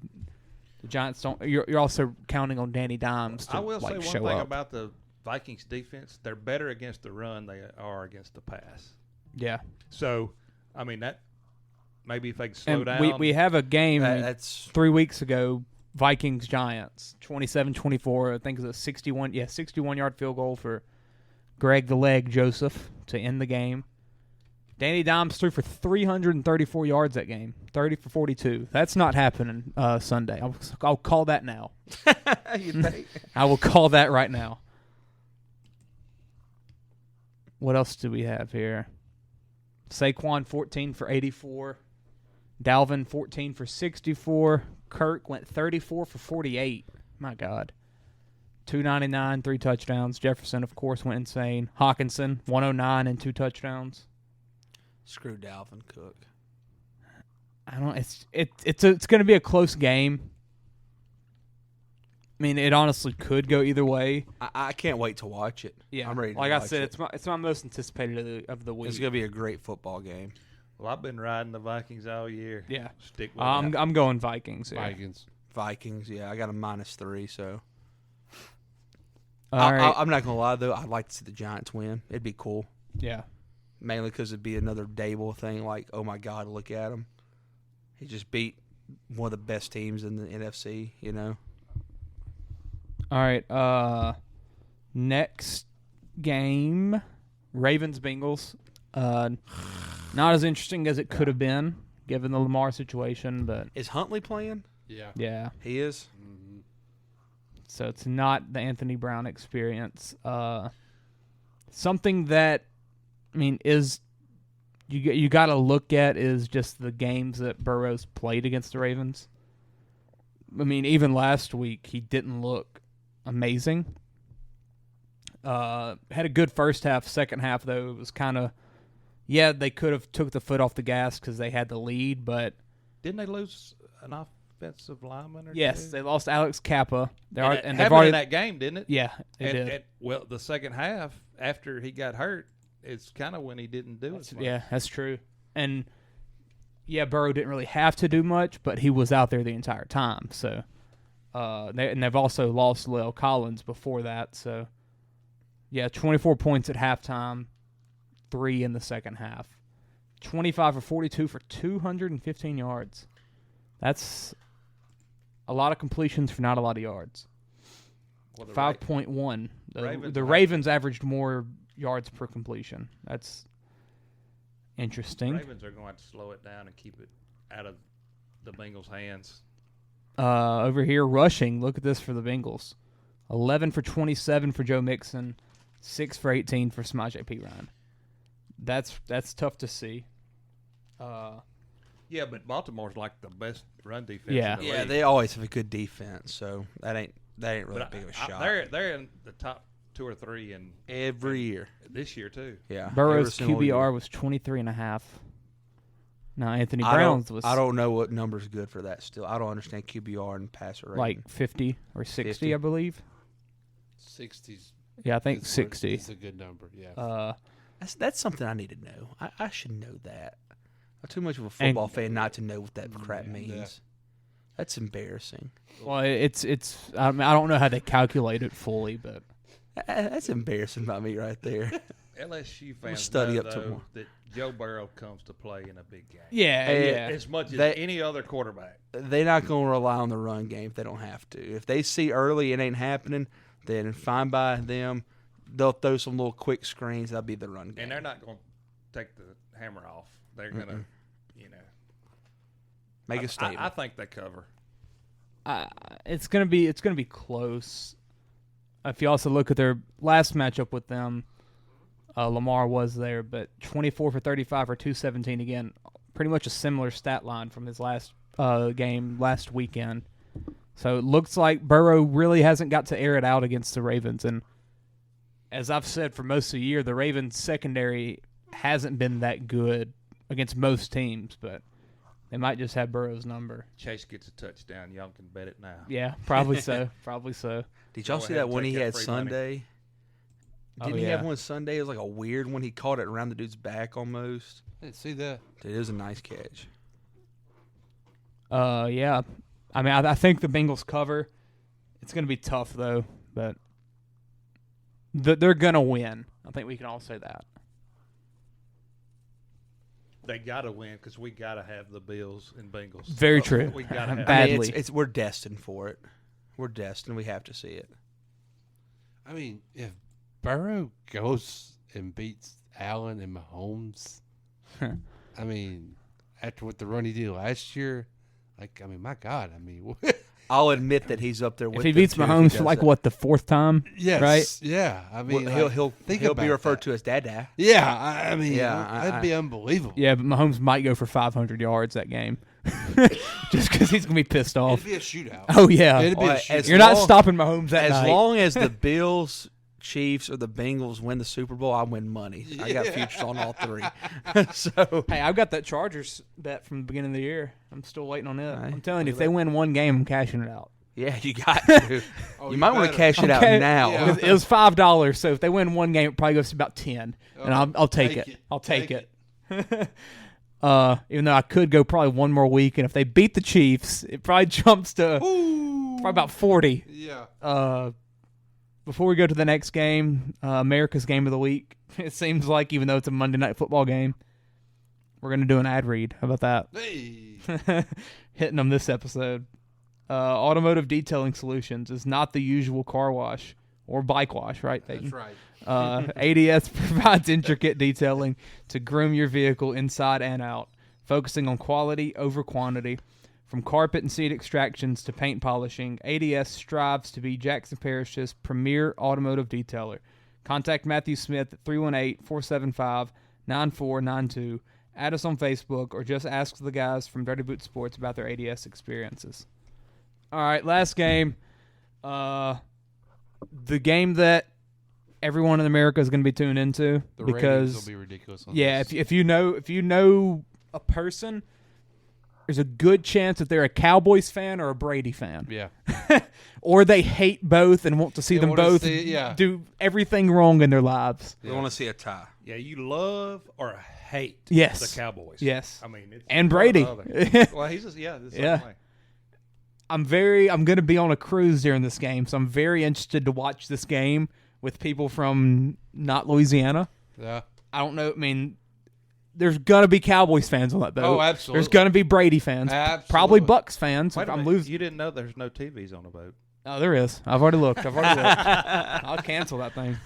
the Giants don't. You're also counting on Danny Dimes to I will say one show thing up. about the Vikings defense: they're better against the run than they are against the pass. Yeah. So, I mean that maybe if they can slow down. We have a game That's 3 weeks ago. Vikings Giants 27-24. I think it was a 61-yard field goal for Greg the Leg Joseph to end the game. Danny Dimes threw for 334 yards that game, 30 for 42. That's not happening Sunday. I'll call that now. You think? I will call that right now. What else do we have here? Saquon 14 for 84. Dalvin 14 for 64. Kirk went 34 for 48. My God. 299, 3 touchdowns. Jefferson, of course, went insane. Hawkinson, 109 and 2 touchdowns. Screw Dalvin Cook. I don't. It's going to be a close game. I mean, it honestly could go either way. I can't wait to watch it. Yeah, I'm ready to like watch I said, it. it's my most anticipated of the week. It's going to be a great football game. Well, I've been riding the Vikings all year. Yeah, Stick with I'm going Vikings. Here. Vikings. Yeah. I got a -3, so. All right. I'm not going to lie, though. I'd like to see the Giants win. It'd be cool. Yeah. Mainly because it'd be another Dable thing. Like, oh, my God, look at him. He just beat one of the best teams in the NFC, you know? All right. Next game, Ravens-Bengals. Not as interesting as it could have been, given the Lamar situation, but Is Huntley playing? yeah. He is? Mm-hmm. So it's not the Anthony Brown experience. Something that I mean, you got to look at is just the games that Burrow's played against the Ravens. I mean, even last week he didn't look amazing. Had a good first half. Second half though, it was kind of they could have took the foot off the gas because they had the lead, but didn't they lose an offensive lineman? Or yes, two? they lost Alex Kappa. And they've already in that game, didn't it? Yeah, it did. Well, the second half after he got hurt, it's kind of when he didn't do it. Yeah, that's true. And Burrow didn't really have to do much, but he was out there the entire time. So, they've also lost La'el Collins before that. So, 24 points at halftime, 3 in the second half, 25 for 42 for 215 yards. That's a lot of completions for not a lot of yards. Well, 5.1. The Ravens averaged more yards per completion. That's interesting. The Ravens are going to have to slow it down and keep it out of the Bengals' hands. Over here, rushing. Look at this for the Bengals. 11 for 27 for Joe Mixon. 6 for 18 for Samaje Perine. That's tough to see. Yeah, but Baltimore's like the best run defense. Yeah, in the league. They always have a good defense, so that ain't really big of a shot. They're in the top 2 or 3 in every year. This year too. Yeah, Burrow's QBR was 23.5. Now Anthony Brown's was. I don't know what number's good for that. Still, I don't understand QBR and passer rating. Like 50 or 60, 50. I believe. 60s. Yeah, I think 60. It's a good number. Yeah. That's something I need to know. I should know that. I'm too much of a football fan not to know what that crap means. Yeah. That's embarrassing. Well, it's. I mean, I don't know how they calculate it fully, but that's embarrassing by me right there. LSU fans study know, up though, that Joe Burrow comes to play in a big game. Yeah. As much as any other quarterback. They're not going to rely on the run game if they don't have to. If they see early it ain't happening, then fine by them. They'll throw some little quick screens. That'll be the run game. And they're not going to take the hammer off. They're going to, make a statement. I think they cover. It's gonna be close. If you also look at their last matchup with them, Lamar was there, but 24 for 35 for 217 again. Pretty much a similar stat line from his last game last weekend. So it looks like Burrow really hasn't got to air it out against the Ravens. And as I've said for most of the year, the Ravens secondary hasn't been that good against most teams, but they might just have Burrow's number. Chase gets a touchdown. Y'all can bet it now. Yeah, probably so. Probably so. Did y'all see that one he had Sunday? Didn't he have one Sunday? It was like a weird one. He caught it around the dude's back almost. I didn't see that. Dude, it was a nice catch. Yeah. I mean, I think the Bengals cover. It's going to be tough, though, but they're going to win. I think we can all say that. They got to win because we got to have the Bills and Bengals. Very true. We got to have badly. I mean, we're destined for it. We're destined. We have to see it. I mean, if Burrow goes and beats Allen and Mahomes, I mean, after what the run he did last year, my God, I'll admit that he's up there with. If he beats Mahomes for the fourth time, yes, right? Yeah, I mean, he'll be referred to as Dada. Yeah, that'd be unbelievable. Yeah, but Mahomes might go for 500 yards that game, just because he's gonna be pissed off. It'd be a shootout. Oh yeah, it'd be a shootout. You're not stopping Mahomes that night. As long as the Bills, Chiefs, or the Bengals win the Super Bowl, I win money. Yeah. I got futures on all three. So hey, I've got that Chargers bet from the beginning of the year. I'm still waiting on it. Right. I'm telling you, if they win one game, I'm cashing it out. Yeah, you got to. You might want to cash it out now. Yeah. It was $5, so if they win one game, it probably goes to about 10, and I'll take it. I'll take it. Even though I could go probably one more week, and if they beat the Chiefs, it probably jumps to probably about 40. Yeah. Before we go to the next game, America's Game of the Week, it seems like, even though it's a Monday Night Football game, we're going to do an ad read. How about that? Hey. Hitting them this episode. Automotive Detailing Solutions is not the usual car wash or bike wash, right, Peyton? That's right. ADS provides intricate detailing to groom your vehicle inside and out, focusing on quality over quantity. From carpet and seat extractions to paint polishing, ADS strives to be Jackson Parish's premier automotive detailer. Contact Matthew Smith at 318-475-9492. Add us on Facebook or just ask the guys from Dirty Boot Sports about their ADS experiences. All right, last game. The game that everyone in America is going to be tuned into The because ratings will be ridiculous on this. this. if you know a person, there's a good chance that they're a Cowboys fan or a Brady fan. Yeah. Or they hate both and want to see They them wanna both see- do everything wrong in their lives. We want to see a tie. Yeah, you love or hate Yes. the Cowboys. Yes. I mean, it's And one or Brady. the other. Well, he's just, the same Yeah. way. I'm going to be on a cruise during this game, so I'm very interested to watch this game with people from not Louisiana. Yeah. I don't know. I mean, there's going to be Cowboys fans on that boat. Oh, absolutely. There's going to be Brady fans. Absolutely. Probably Bucks fans. Wait If a I'm minute, losing. you didn't know there's no TVs on the boat. Oh, there is. I've already looked. I'll cancel that thing.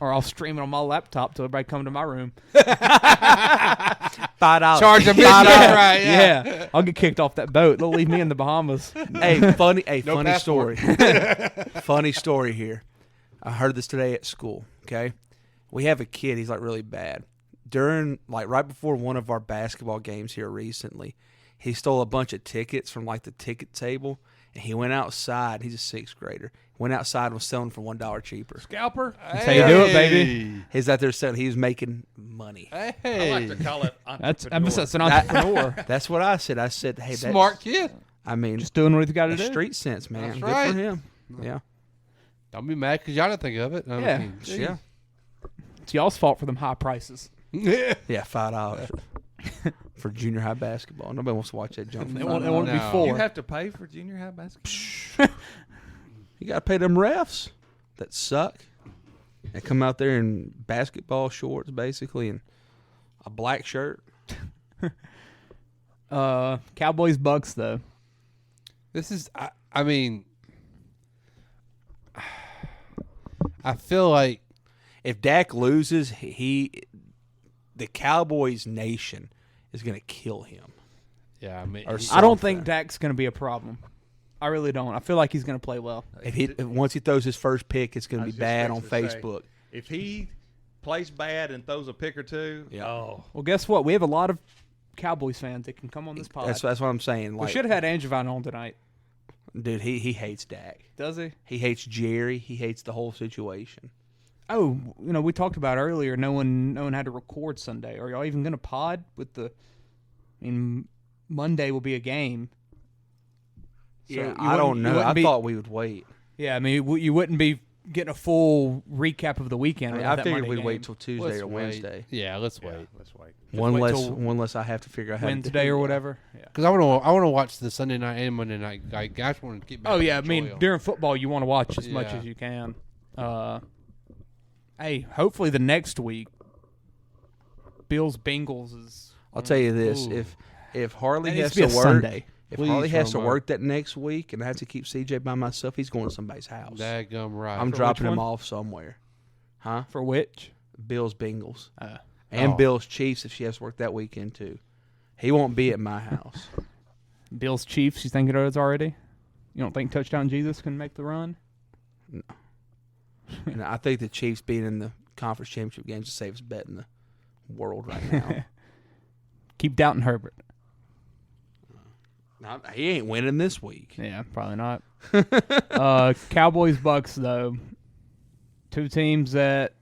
Or I'll stream it on my laptop till everybody come to my room. $5. Charge them $5. right? Yeah. I'll get kicked off that boat. They'll leave me in the Bahamas. Funny No story. passport. Funny story here. I heard this today at school. Okay, we have a kid. He's like really bad. During right before one of our basketball games here recently, he stole a bunch of tickets from the ticket table, and he went outside. He's a 6th grader. Went outside and was selling for $1 cheaper. Scalper? That's how you do it, baby. He's out there selling. He was making money. Hey. I like to call it That's entrepreneur. an entrepreneur. That's what I said. I said, hey, that's Smart kid. I mean, Just doing what he's got to that's do. street sense, man. That's Good right. for him. Yeah. Don't be mad because y'all didn't think of it. I Yeah. mean, geez. Yeah. It's y'all's fault for them high prices. Yeah. Yeah, $5 for junior high basketball. Nobody wants to watch that junk. They for want $5. to be No. four. You have to pay for junior high basketball? You got to pay them refs that suck and come out there in basketball shorts, basically, and a black shirt. Cowboys Bucks though. This is, I mean, I feel like If Dak loses, the Cowboys nation is going to kill him. yeah, I mean, Or I don't something. think Dak's going to be a problem. I really don't. I feel like he's going to play well. If once he throws his first pick, it's going I to was be just bad on fixing to say, Facebook. If he plays bad and throws a pick or two, Yeah. oh, Well, guess what? We have a lot of Cowboys fans that can come on this pod. That's what I'm saying. We should have had Angevine on tonight. Dude, he hates Dak. Does he? He hates Jerry. He hates the whole situation. Oh, we talked about earlier. No one had to record Sunday. Are y'all even going to pod with the? I mean, Monday will be a game. So Yeah, you I don't wouldn't- you know. wouldn't I be- thought we would wait. Yeah, I mean, you wouldn't be getting a full recap of the weekend. I without that figured Monday we'd game. wait till Tuesday let's or wait. Wednesday. Yeah, let's yeah, wait. let's wait. One wait less, till one less I have to figure out how to Wednesday do or that. whatever. Yeah. Because I want to watch the Sunday night and Monday night. I just want to get back. Oh to yeah, I enjoy mean 'em. during football you want to watch as much Yeah. as you can. Hey, hopefully the next week, Bills Bengals is. I'll tell you this: Ooh. if Harley That needs has to be to a work, Sunday. if Please, Harley has to Romo. work that next week, and I have to keep CJ by myself, he's going to somebody's house. Daggum right. I'm For dropping which him one? off somewhere. Huh? For which? Bills Bengals and Oh. Bills Chiefs if she has to work that weekend too. He won't be at my house. Bills Chiefs. You think it is already? You don't think Touchdown Jesus can make the run? And I think the Chiefs being in the conference championship game is the safest bet in the world right now. Keep doubting Herbert. Now, he ain't winning this week. Yeah, probably not. Cowboys Bucks though, two teams that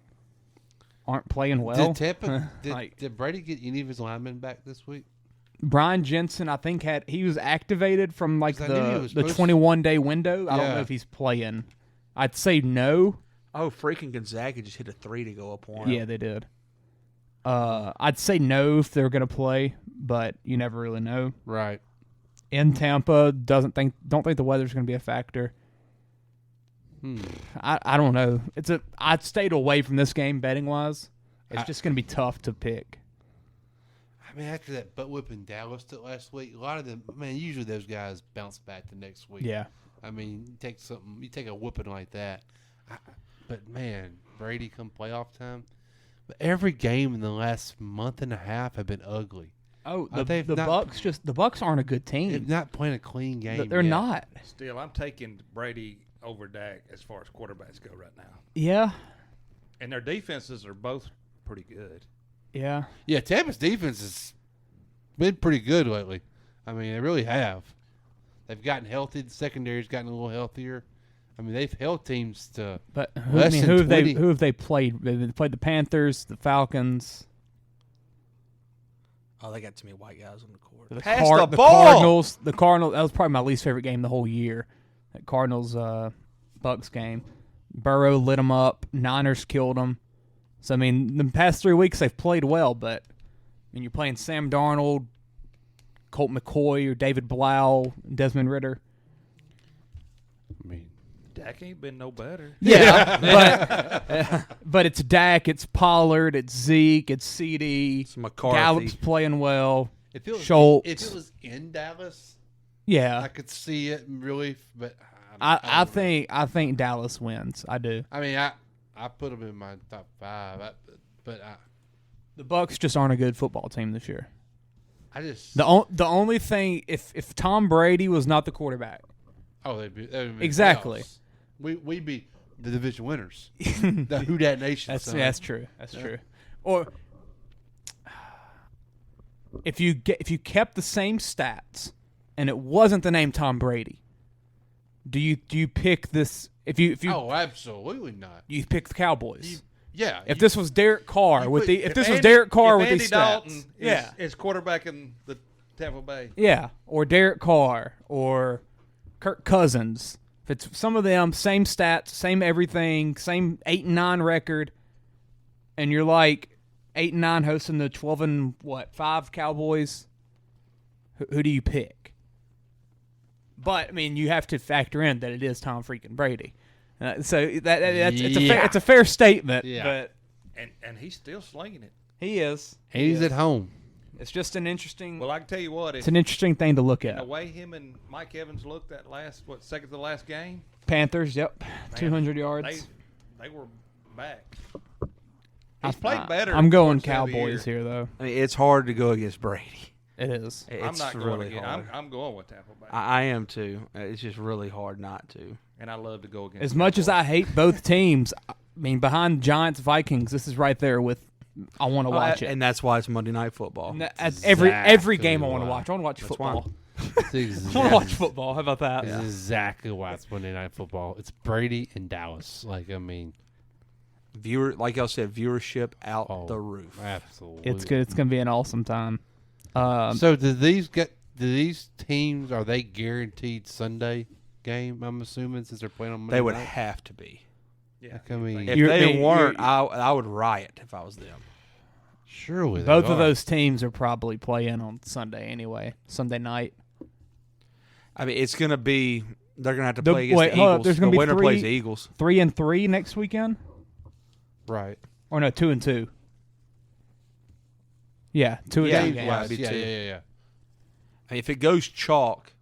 aren't playing well. Did Tampa? Like- did Brady get any of his linemen back this week? Brian Jensen, I think he was activated from like 'Cause I knew he was the supposed 21-day window. I don't Yeah. know if he's playing. I'd say no. Oh, freaking Gonzaga just hit a 3 to go up on. Yeah, they did. I'd say no if they're going to play, but you never really know. Right. In Tampa, don't think the weather's going to be a factor. I don't know. I stayed away from this game betting wise. It's just going to be tough to pick. I mean, after that butt whipping Dallas took last week, a lot of them, man, usually those guys bounce back the next week. Yeah. I mean, you take a whooping like that. But man, Brady come playoff time. But every game in the last month and a half have been ugly. Oh, They've the not- Bucks aren't a good They're team. not playing a clean game. They're yet. not. still, I'm taking Brady over Dak as far as quarterbacks go right now. Yeah. And their defenses are both pretty good. Yeah. Yeah, Tampa's defense has been pretty good lately. I mean, they really have. They've gotten healthy. The secondary's gotten a little healthier. I mean, they've held teams to But less than 20. Who have they played? They played the Panthers, the Falcons, Oh, they got too many white guys on the court. the Pass the the ball! Cardinals. The Cardinals. That was probably my least favorite game the whole year. That Cardinals Bucks game. Burrow lit them up. Niners killed them. So I mean, the past 3 weeks they've played well, but I mean, you're playing Sam Darnold, Colt McCoy, or David Blau, Desmond Ridder. I mean, Dak ain't been no better. Yeah, but it's Dak, it's Pollard, it's Zeke, it's CD. It's McCarthy. Gallup's playing well. if it was Schultz. if it was in Dallas, Yeah, I could see it really, but I think Dallas wins. I do. I mean, I put them in my top 5, but The Bucks just aren't a good football team this year. I just The only thing, if Tom Brady was not the quarterback, they'd be Exactly. playoffs. We'd be the division winners. The Who Dat Nation. that's true. That's true. Or if you kept the same stats and it wasn't the name Tom Brady, do you pick this? If you Oh, absolutely not. you pick the Cowboys. Yeah. If this was Derek Carr with the if this was Andy- Derek Carr if with Andy these Dalton stats, is, is quarterbacking the Tampa Bay. yeah, or Derek Carr or Kirk Cousins. If it's some of them, same stats, same everything, same 8-9 record, and you're like 8-9 hosting the 12-5 Cowboys, who do you pick? But I mean, you have to factor in that it is Tom freaking Brady. So it's a fair statement. Yeah. But And he's still slinging it. he is. He's at home. It's just an interesting. Well, I can tell you what. It's an interesting thing to look at. The way him and Mike Evans looked that second to last game. Panthers, yep, 200 yards. They were back. He's played better. I'm going towards the end of the Cowboys year. here, though. I mean, it's hard to go against Brady. It is. It's I'm not going really again. hard. I'm going with Tampa Bay. I am too. It's just really hard not to. And I love to go against. As much as I hate both teams, I mean, behind Giants, Vikings, this is right there with. I want to watch it. And that's why it's Monday Night Football. Every game I want to watch. I want to watch That's football. That's I want to watch football. How about that? That's exactly why it's Monday Night Football. It's Brady and Dallas. Like, I mean, like I said, viewership out the roof. Absolutely. It's good. It's going to be an awesome time. So do these teams, are they guaranteed Sunday game, I'm assuming, since they're playing on Monday They would night? have to be. Yeah. Like, I mean, If they weren't, I would riot if I was them. surely Both they of are. those teams are probably playing on Sunday anyway. Sunday night. I mean, it's going to be. They're going to have to The- play against wait, the hold up, Eagles. there's gonna the be winner three- plays the Eagles. 3-3 next weekend, Right. or no, 2-2. Yeah, two Yeah, games. yeah. Wise. it'd be Yeah, two. yeah. I mean, if it goes chalk,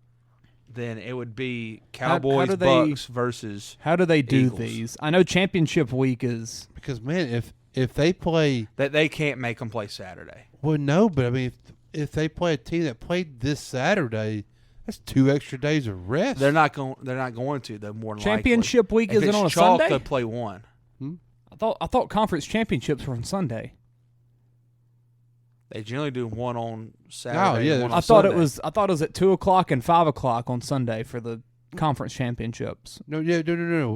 then it would be Cowboys do they- Bucks versus. How do they do Eagles. these? I know championship week is. Because, man, if they play, That they can't make them play Saturday. well, no, but I mean, if they play a team that played this Saturday, that's 2 extra days of rest. They're not going. They're not going to. They're more than Championship likely. week If isn't it's on a chalk, Sunday? They'll play one. I thought conference championships were on Sunday. They generally do one on Saturday. yeah, and one I on thought Sunday. I thought it was at 2:00 and 5:00 on Sunday for the conference championships. No.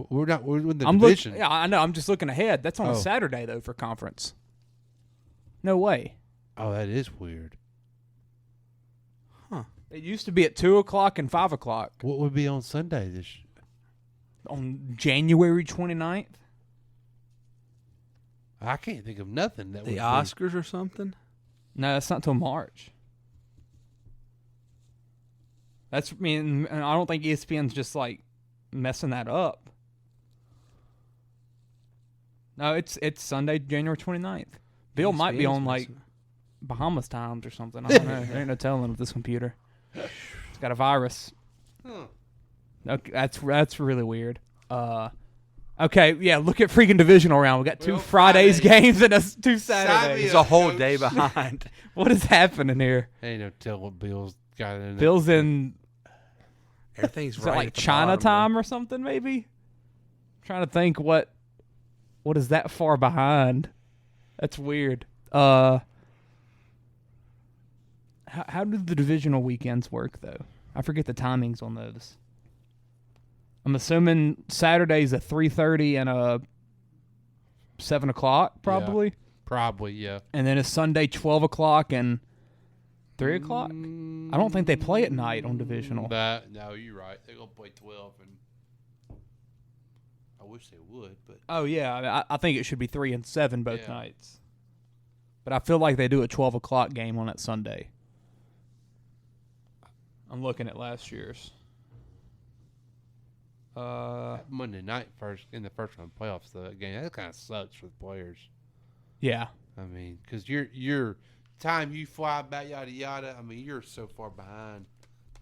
We're not. We're in the I'm division. looking. Yeah, I know. I'm just looking ahead. That's on a Oh. Saturday though for conference. No way. Oh, that is weird. It used to be at 2:00 and 5:00 What would be on Sunday this? on January 29th. I can't think of nothing that the would be. Oscars or something. No, that's not till March. That's I mean, I don't think ESPN's just like messing that up. No, it's Sunday, January 29th. Bill might be ESPN's on like messing- Bahamas times or something. I don't know. There ain't no telling with this computer. It's got a virus. Okay, that's really weird. Okay, yeah. Look at freaking divisional round. We got two Well, Fridays Friday. games and two Saturdays. He's a whole day behind. What is happening here? Ain't no telling what Bill's got in it. Bill's in Everything's is right. that like at the China bottom, time or something? Maybe. Trying to think what. What is that far behind? That's weird. How do the divisional weekends work, though? I forget the timings on those. I'm assuming Saturday's a 3:30 and a 7 o'clock, probably. Yeah, probably, yeah. And then it's Sunday 12 o'clock and 3 o'clock. I don't think they play at night on divisional. No, you're right. They're gonna play 12, and I wish they would, but Oh yeah, I think it should be 3 and 7 both nights. But I feel like they do a 12 o'clock game on that Sunday. I'm looking at last year's. Monday night in the first round playoffs, the game that kind of sucks for the players. Yeah, I mean, because your time you fly back, yada yada. I mean, you're so far behind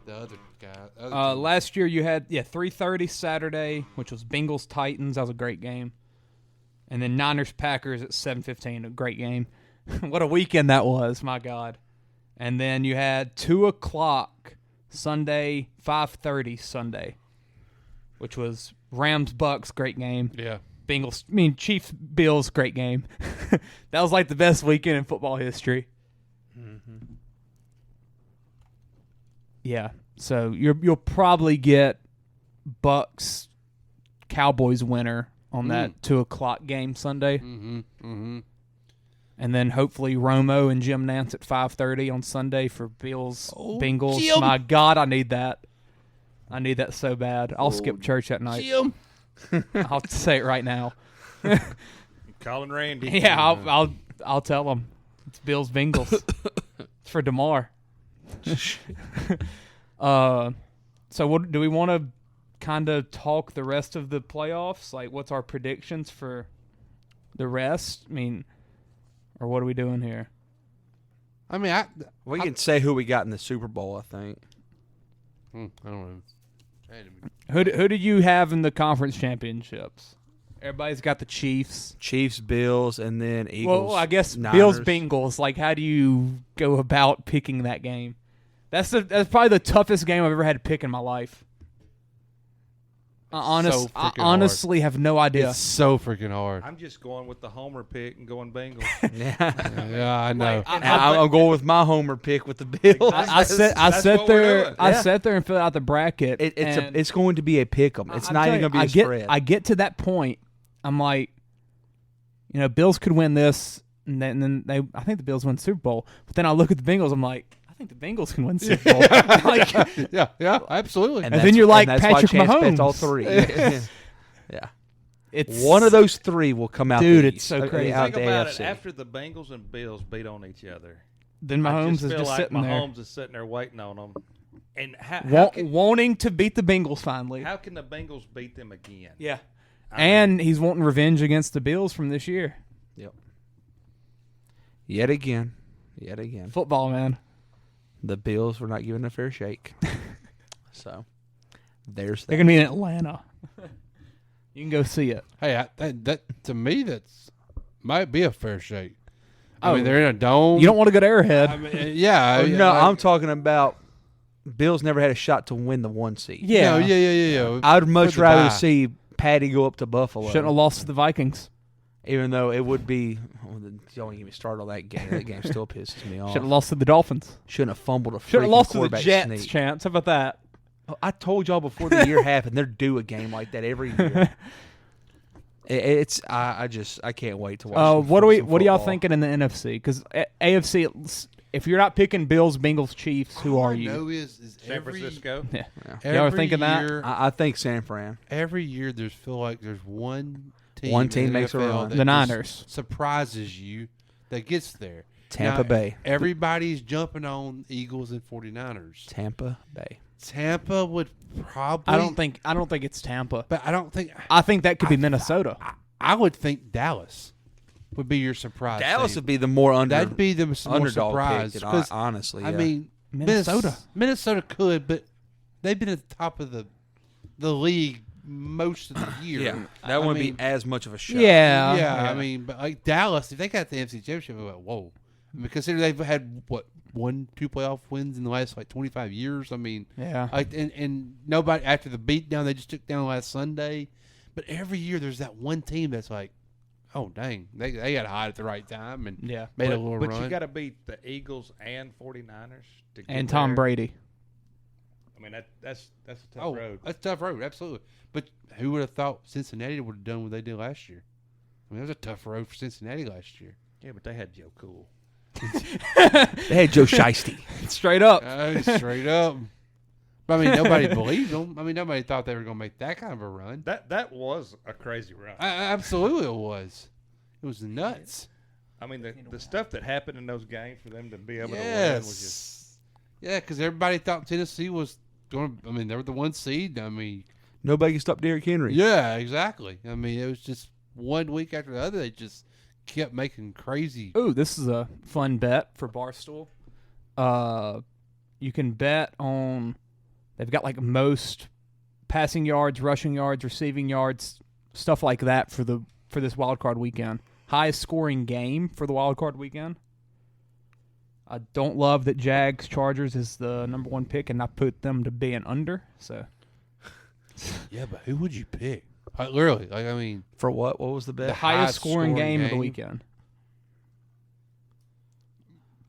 the other guy. last year you had 3:30 Saturday, which was Bengals Titans. That was a great game. And then Niners Packers at 7:15, a great game. What a weekend that was, my God. And then you had 2 o'clock Sunday, 5:30 Sunday, which was Rams Bucks, great game. Yeah. Chiefs Bills, great game. That was like the best weekend in football history. Mm-hmm. Yeah, so you'll probably get Bucks Cowboys winner on that 2 o'clock game Sunday. Mm-hmm. Mm-hmm. And then hopefully Romo and Jim Nance at 5:30 on Sunday for Bills Bengals. Jim. My God, I need that. I need that so bad. I'll skip church that night. Jim. I'll say it right now. Calling Randy. Yeah, I'll tell them it's Bills Bengals. It's for DeMar. So what do we want to kind of talk the rest of the playoffs? Like, what's our predictions for the rest? I mean, or what are we doing here? I mean, We can say who we got in the Super Bowl, I think. I don't know. Who do you have in the conference championships? Everybody's got the Chiefs. Chiefs, Bills, and then Eagles. Well, I guess Niners. Bills, Bengals. Like, how do you go about picking that game? That's probably the toughest game I've ever had to pick in my life. I honestly have no idea. It's so freaking hard. I'm just going with the homer pick and going Bengals. Yeah, I know. I'm going with my homer pick with the Bills. I sat there and filled out the bracket. It's going to be a pick 'em. It's not even going to be a spread. I get to that point. I'm like, Bills could win this, and then I think the Bills win the Super Bowl. But then I look at the Bengals. I'm like, I think the Bengals can win Super Bowl. Yeah, absolutely. And then you're like that's Patrick why Chance Mahomes. bets all three. Yeah. It's one of those three will come out. Dude, the it's East, so crazy. out Think the about AFC. it. After the Bengals and Bills beat on each other, Then Mahomes is feel just like sitting there, Mahomes is sitting there waiting on them. And how wanting to beat the Bengals finally. how can the Bengals beat them again? Yeah. And he's wanting revenge against the Bills from this year. Yep. Yet again. Football, man. The Bills were not given a fair shake. So, there's that. They're going to be in Atlanta. You can go see it. Hey, that to me, that's might be a fair shake. I mean, they're in a dome. You don't want to go to Arrowhead. I mean, yeah. No, I'm talking about Bills never had a shot to win the 1 seed. Yeah. No, yeah. I'd much For the rather bye. see Patty go up to Buffalo. Shouldn't have lost to the Vikings. Even though it would be, don't get me started on that game. That game still pisses me off. Should have lost to the Dolphins. Shouldn't have fumbled a Should have freaking lost to the quarterback Jets. sneak. Chance, how about that? I told y'all before the year happened, they're due a game like that every year. I can't wait to watch. What are y'all football. thinking in the NFC? Because AFC, if you're not picking Bills, Bengals, Chiefs, who are you? Know is San Francisco. Yeah. Every Y'all are thinking that? year, I think San Fran. every year there's feel like there's one team. One in team the makes a NFL run. that The just Niners. surprises you that gets there. Tampa Bay. Everybody's jumping on Eagles and 49ers. Tampa Bay. Tampa would probably. I don't think it's Tampa. But I don't think. I think that could be Minnesota. I would think Dallas would be your surprise. Dallas team. would be the more That'd be the more underdog surprise. pick. 'cause, Honestly, I yeah. mean, Minnesota. Minnesota could, but they've been at the top of the league most of the year. yeah, that wouldn't be as much of a shot. Yeah, I mean, but like Dallas, if they got the NFC Championship, I'm like, whoa. I mean, consider they've had what 1-2 playoff wins in the last like 25 years. I mean, Yeah. like and nobody after the beatdown they just took down last Sunday, but every year there's that one team that's like, oh dang, they got hot at the right time and Yeah. made a little but run. you got to beat the Eagles and 49ers to get And Tom there. Brady. I mean, that's a tough road. That's a tough road, absolutely. But who would have thought Cincinnati would have done what they did last year? I mean, it was a tough road for Cincinnati last year. Yeah, but they had Joe Cool. They had Joe Shiesty. Straight up. Straight up. But I mean, nobody believed them. I mean, nobody thought they were going to make that kind of a run. That was a crazy run. Absolutely, it was. It was nuts. I mean, the stuff that happened in those games for them to be able to win was just. Yeah, because everybody thought Tennessee was going to. I mean, they were the 1 seed. I mean, Nobody can stop Derrick Henry. yeah, exactly. I mean, it was just 1 week after the other. They just kept making crazy. Ooh, this is a fun bet for Barstool. You can bet on. They've got like most passing yards, rushing yards, receiving yards, stuff like that for this wild card weekend. Highest scoring game for the wild card weekend. I don't love that Jags Chargers is the number 1 pick, and I put them to be an under. So Yeah, but who would you pick? Literally, I mean, For what? What was the bet? the highest scoring game of the weekend.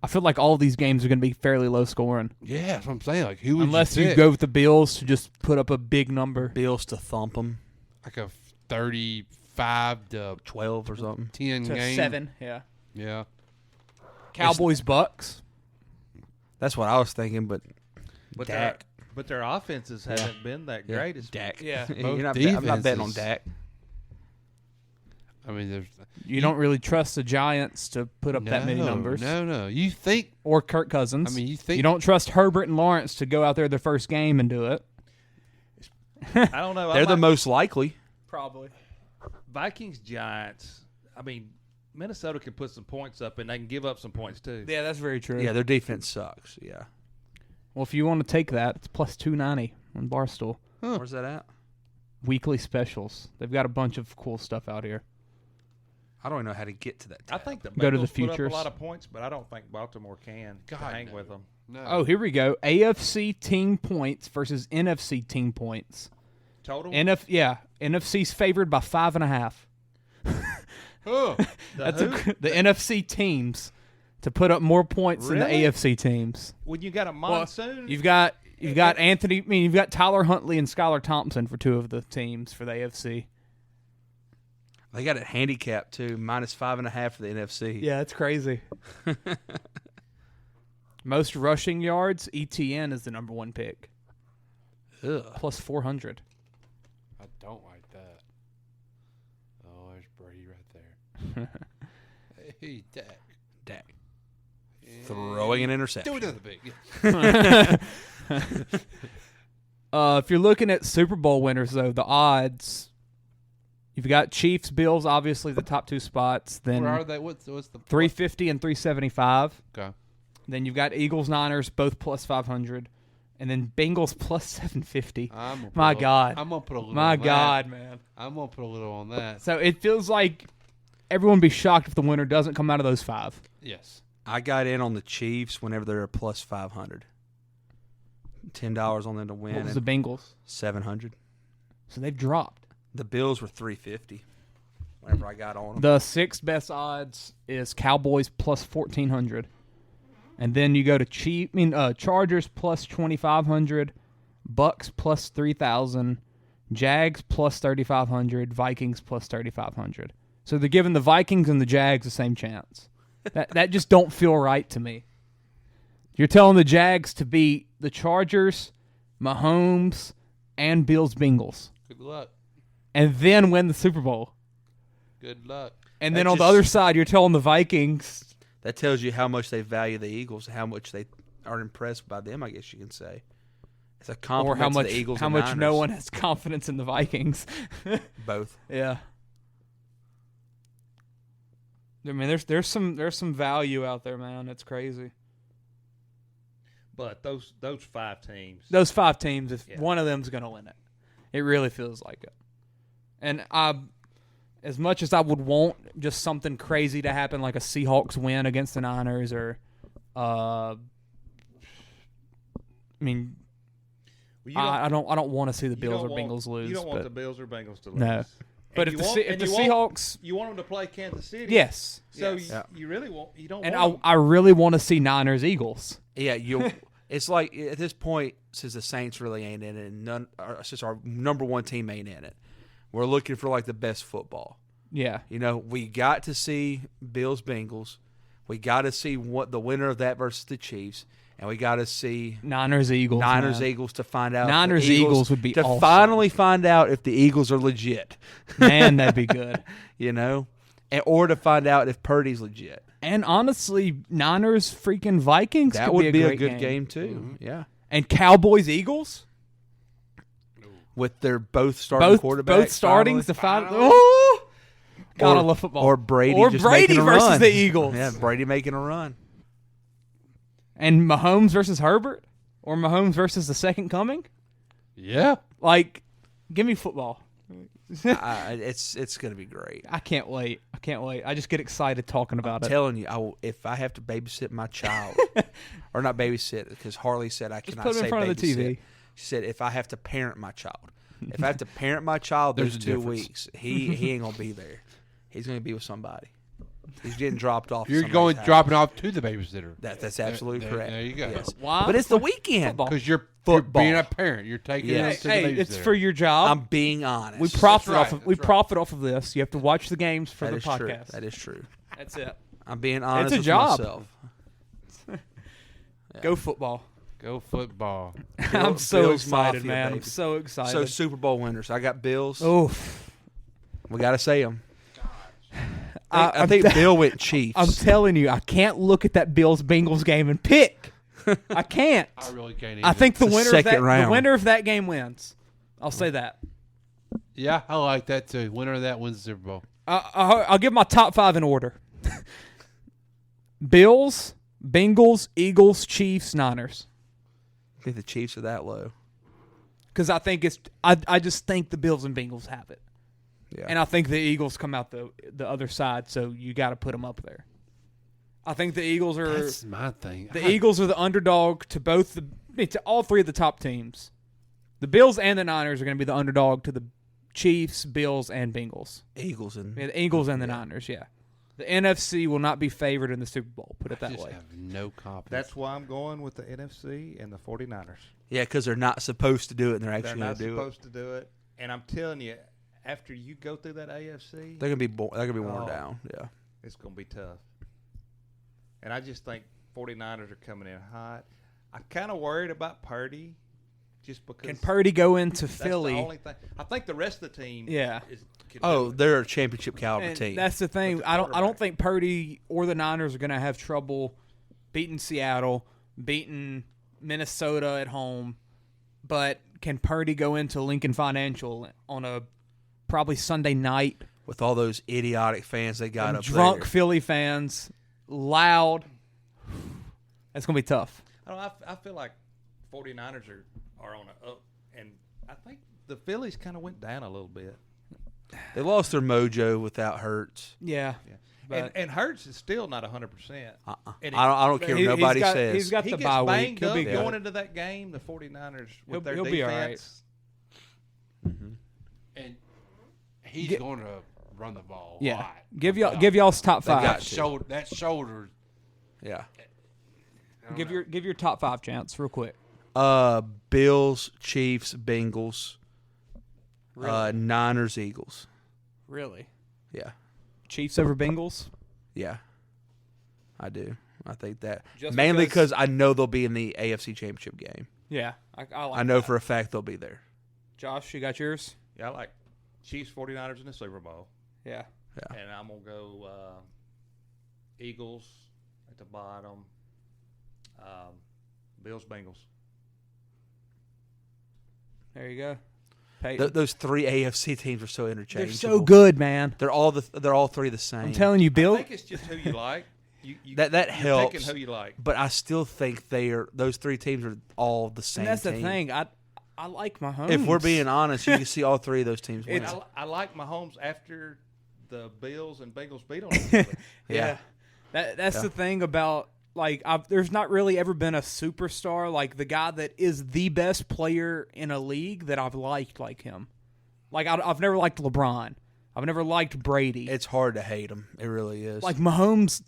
I feel like all these games are going to be fairly low scoring. Yeah, that's what I'm saying. Like, who would Unless you you pick? go with the Bills to just put up a big number. Bills to thump them. Like a 35 to 12 or something. 10 To game. 7, yeah. Yeah. Cowboys Bucks. That's what I was thinking, but Dak. But their offenses haven't been that great. As Dak. Yeah. I'm not betting on Dak. I mean, You don't really trust the Giants to put up that many numbers. No. You think, Or Kirk Cousins. I mean, you think You don't trust Herbert and Lawrence to go out there their first game and do it. I don't know. They're the most likely. Probably. Vikings Giants. I mean, Minnesota can put some points up, and they can give up some points too. Yeah, that's very true. Yeah, their defense sucks. Yeah. Well, if you want to take that, it's plus 290 on Barstool. Where's that at? Weekly specials. They've got a bunch of cool stuff out here. I don't even know how to get to that tab. I think the Go to the Bengals put up futures. a lot of points, but I don't think Baltimore can hang no. with them. No. Oh, here we go. AFC team points versus NFC team points. Total? NFC's favored by 5.5. That's the NFC teams to put up more points than the Really? AFC teams. When you got a monsoon, You've got Anthony. I mean, you've got Tyler Huntley and Skylar Thompson for 2 of the teams for the AFC. They got it handicapped too, -5.5 for the NFC. Yeah, that's crazy. Most rushing yards, ETN is the number 1 pick, Ugh. plus 400. I don't like that. Oh, there's Brady right there. Hey, Dak. Throwing an interception. Do another big. If you're looking at Super Bowl winners, though, the odds, you've got Chiefs, Bills, obviously the top 2 spots. Then Where are they? What's the 350 and 375. Okay. Then you've got Eagles, Niners, both plus 500. And then Bengals plus 750. My God. I'm going to put a little My on God, that. man. I'm going to put a little on that. So it feels like everyone would be shocked if the winner doesn't come out of those 5. Yes. I got in on the Chiefs whenever they're a plus 500. $10 on them to win. What was the and Bengals? 700. So they've dropped. The Bills were 350. Whenever I got on them. The 6th best odds is Cowboys plus 1,400. And then you go to Chargers plus 2,500, Bucks plus 3,000, Jags plus 3,500, Vikings plus 3,500. So they're giving the Vikings and the Jags the same chance. That just don't feel right to me. You're telling the Jags to beat the Chargers, Mahomes, and Bills Bengals, Good luck. and then win the Super Bowl. Good luck. And That then on the just- other side, you're telling the Vikings. That tells you how much they value the Eagles, how much they are impressed by them, I guess you can say. It's a Or compliment how much to the Eagles how and much Niners. no one has confidence in the Vikings. Both. Yeah. I mean, there's some value out there, man. That's crazy. but those 5 teams. Those 5 teams, if Yeah. one of them's going to win it, it really feels like it. And as much as I would want just something crazy to happen, like a Seahawks win against the Niners, or I mean, Well, I don't want to see the you Bills or don't want- Bengals lose. You don't want but the Bills or Bengals to lose. No. But if the Seahawks, you want them to play Kansas City. yes. So Yes. you really want you don't. And want I really want to see Niners Eagles. Yeah, you. It's like at this point, since the Saints really ain't in it, and since our number one team ain't in it, we're looking for like the best football. Yeah. You know, we got to see Bills Bengals. We got to see what the winner of that versus the Chiefs, and we got to see Niners Eagles. Eagles to find out. Niners Eagles would be to awesome. finally find out if the Eagles are legit. Man, that'd be good. You know, or to find out if Purdy's legit. And honestly, Niners freaking Vikings That could would be a great good game too. Mm-hmm. Yeah, and Cowboys Eagles with their both starting quarterbacks, both startings. finally. Gotta love football. Or Brady, or just Brady making a versus run. the Eagles. Yeah, Brady making a run. And Mahomes versus Herbert, or Mahomes versus the Second Coming. Yeah. Like, give me football. It's going to be great. I can't wait. I just get excited talking about I'm telling you, if I have to babysit my child, or not babysit, because Harley said I cannot put him say in front babysit. of the TV. She said if I have to parent my child, if I have to parent my child, There's those a 2 difference. weeks, he ain't gonna be there. He's gonna be with somebody. He's getting dropped off. You're at going somebody's dropping house. off to the babysitter. That's absolutely There- correct. there you go. Yes. Why? But it's the weekend. Because you're Football. being a parent. You're taking Yes. it to the Hey, babysitter. it's for your job. I'm being honest. we profit right, off of that's right. profit off of this. You have to watch the games for That the is true. podcast. That is true. That's it. I'm being honest a with job. myself. Go football. Go football. I'm so Bills excited, Mafia, man. baby. I'm so excited. So Super Bowl winners. I got Bills. Oof. We got to say them. I think Bill went Chiefs. I'm telling you, I can't look at that Bills Bengals game and pick. I can't. I really can't. I think the It's the winner second round. the winner of that game wins. I'll say that. Yeah, I like that too. Winner of that wins the Super Bowl. I'll give my top 5 in order. Bills, Bengals, Eagles, Chiefs, Niners. I think the Chiefs are that low. Because I think I just think the Bills and Bengals have it. Yeah. And I think the Eagles come out the other side, so you got to put them up there. I think the Eagles are That's my thing. the Eagles are the underdog to to all 3 of the top teams. The Bills and the Niners are going to be the underdog to the Chiefs, Bills, and Bengals. Eagles and Yeah, the Eagles and the Niners, yeah. The NFC will not be favored in the Super Bowl, put it that just way. have no confidence. That's why I'm going with the NFC and the 49ers. yeah, because they're not supposed to do it, and they're They're actually going not to do it. supposed to do it. And I'm telling you, after you go through that AFC, They're gonna be worn Oh. down. Yeah. it's going to be tough. And I just think 49ers are coming in hot. I'm kind of worried about Purdy just because. Can Purdy go into that's Philly? the only thing. I think the rest of the team Yeah. can Oh, do it. they're a championship caliber And team. that's the thing. With the I don't quarterback. think Purdy or the Niners are going to have trouble beating Seattle, beating Minnesota at home. But can Purdy go into Lincoln Financial on a probably Sunday night? With all those idiotic fans they got and up drunk there. Philly fans, loud. That's going to be tough. I feel like 49ers are on a up, and I think the Phillies kind of went down a little bit. They lost their mojo without Hurts. Yeah. And, and Hurts is still not 100%. And I don't care what nobody says. He's got he the gets bye week. banged He'll up be going good. into that game. The 49ers with their he'll defense. be all right. And he's going to run the ball. A Yeah. lot. Give y'all's top They got five. to. That shoulder. Yeah. Give your top 5 chance real quick. Bills, Chiefs, Bengals, Niners, Eagles. Really? Yeah. Chiefs over Bengals? Yeah. I do. I think that Just mainly because- because I know they'll be in the AFC Championship game. Yeah. I like I know that. for a fact they'll be there. Josh, you got yours? Yeah, I like Chiefs 49ers in the Super Bowl. Yeah. Yeah. And I'm going to go Eagles at the bottom. Bills, Bengals. There you go. Peyton. Those 3 AFC teams are so They're interchangeable. so good, man. They're all 3 the same. I'm telling you, I Bill. think it's just who you like. You that you're helps. picking who you like. But I still think those 3 teams are all the same. And that's team. the thing. I like Mahomes. If we're being honest, you can see all 3 of those teams win. I like Mahomes after the Bills and Bengals beat on each other. Yeah. That's the thing about there's not really ever been a superstar like the guy that is the best player in a league that I've liked like him. Like I've never liked LeBron. I've never liked Brady. It's hard to hate him. It really is. Like Mahomes,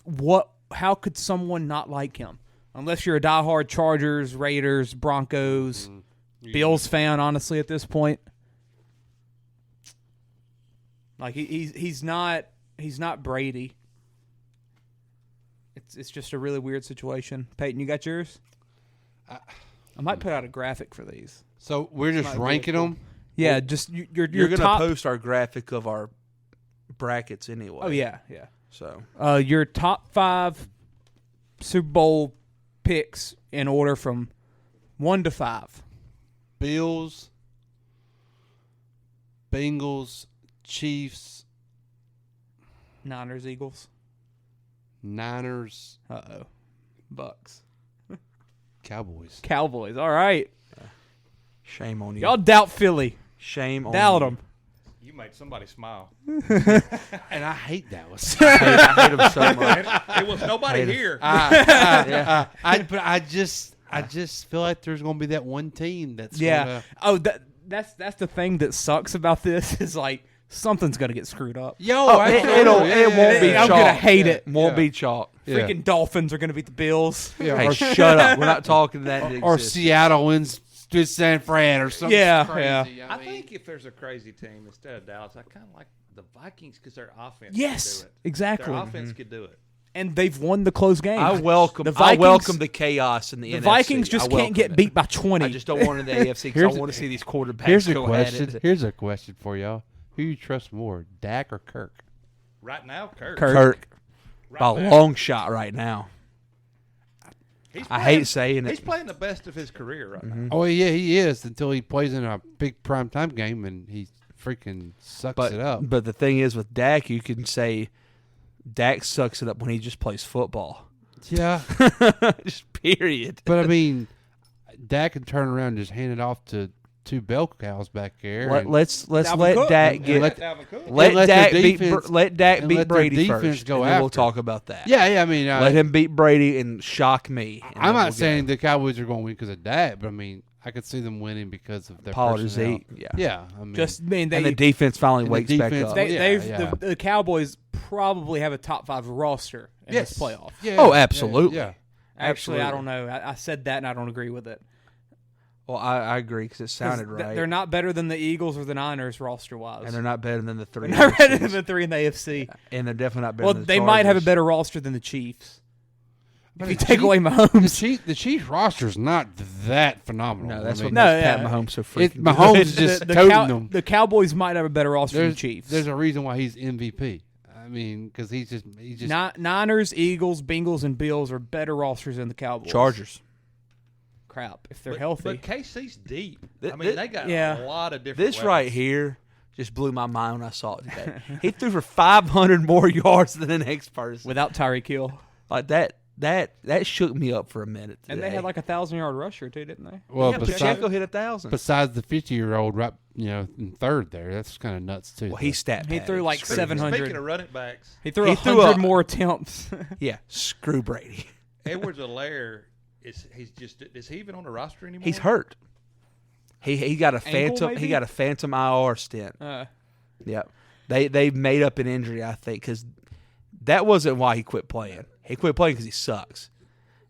how could someone not like him? Unless you're a diehard Chargers, Raiders, Broncos, Bills fan, honestly, at this point. Like he's not Brady. It's just a really weird situation. Peyton, you got yours? I might put out a graphic for these. So we're just ranking them? Yeah, Well, just you're going to top. post our graphic of our brackets anyway. Oh yeah. So your top 5 Super Bowl picks in order from 1 to 5. Bills, Bengals, Chiefs, Niners, Eagles. Niners. Bucks. Cowboys. All right. shame on you. Y'all doubt Philly. Shame on Doubt you. them. You made somebody smile. And I hate Dallas. I hate him so much. It was nobody here. But I just feel like there's going to be that one team that's Yeah. gonna, That's the thing that sucks about this is like something's gonna get screwed up. it won't be I'm chalk. gonna hate it. Won't be chalk. Freaking Dolphins are gonna beat the Bills. Hey, shut up. We're not talking that. or Seattle wins to San Fran or something crazy. I think if there's a crazy team instead of Dallas, I kind of like the Vikings because their offense Yes, could do it. exactly. Their offense could do it. And they've won the close game. I welcome the chaos in the NFC. The Vikings just can't get beat by 20. I just don't want it in the AFC because I want to see these quarterbacks go at it. Here's a question for y'all. Who you trust more, Dak or Kirk? Right now, Kirk. Right By a now. long shot right now. I hate saying it. He's playing the best of his career right now. Oh, yeah, he is until he plays in a big primetime game and he freaking sucks it up. But the thing is with Dak, you can say Dak sucks it up when he just plays football. Yeah. Just period. But, I mean, Dak can turn around and just hand it off to 2 bell cows back there. Let's Dalvin let Cook. Dak get let Dak beat Brady first. Go and after. then we'll talk about that. Yeah. I mean, let him beat Brady and shock me. And I'm then not saying the Cowboys are going to win because of Dak, but I mean, I could see them winning because of their Pollard is personnel. yeah. I mean, and the defense finally and the wakes back defense- up. The Cowboys probably have a top 5 roster in this playoff. Yeah, Oh, absolutely. Yeah. Actually, I Absolutely. don't know. I said that and I don't agree with it. Well, I agree because it 'Cause sounded right. They're not better than the Eagles or the Niners roster wise. and they're not better than the 3. They're better than the 3 in the AFC. And they're definitely not better Well, than the they might have a Chargers. better roster than the Chiefs. But If you the take Chief- away Mahomes. The Chiefs roster's not that phenomenal. No, that's I what mean, makes Pat Mahomes so freaking Mahomes good. is just the toting them. The Cowboys might have a better roster than the There's, Chiefs. there's a reason why he's MVP. I mean, because he's just Niners, Eagles, Bengals, and Bills are better rosters than the Cowboys. Chargers. Crap, if they're healthy. But KC's deep. Th- I mean, th- they got yeah. a lot of different This right weapons. here just blew my mind when I saw it today. He threw for 500 more yards than the next person. Without Tyreek Hill. Like that shook me up for a minute. And they today. had like a 1,000-yard rusher too, didn't they? well, yeah, Pacheco hit 1,000. besides the 50-year-old right, in third there. That's kind of nuts too. Well, he stat He padded. threw like Screw- 700. Speaking of running backs, He threw He 100 threw a- more attempts. Yeah, screw Brady. Edwards-Helaire is he even on the roster anymore? He's hurt. He got a Ankle, phantom. maybe? He got a phantom IR stint. Yep. They made up an injury, I think, because that wasn't why he quit playing. He quit playing because he sucks,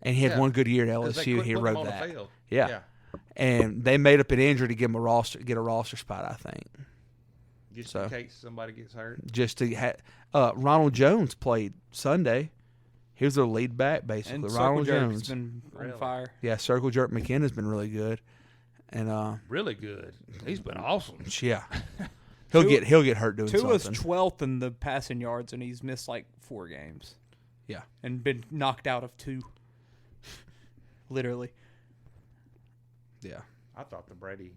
and he had one good year at 'Cause they LSU. quit He putting him wrote on the that. field. Yeah. And they made up an injury to give him get a roster spot, I think. Just So. in case somebody gets hurt. Just to Ronald Jones played Sunday. He was their lead back, basically. And Ronald Circle Jerk's Jones. been Really? on fire. Yeah, Circle Jerk McKenna's been really good. And Really good. He's been awesome. yeah. He'll get hurt doing Tua's something. 12th in the passing yards, and he's missed like 4 games. Yeah. And been knocked out of 2. Literally. Yeah. I thought the Brady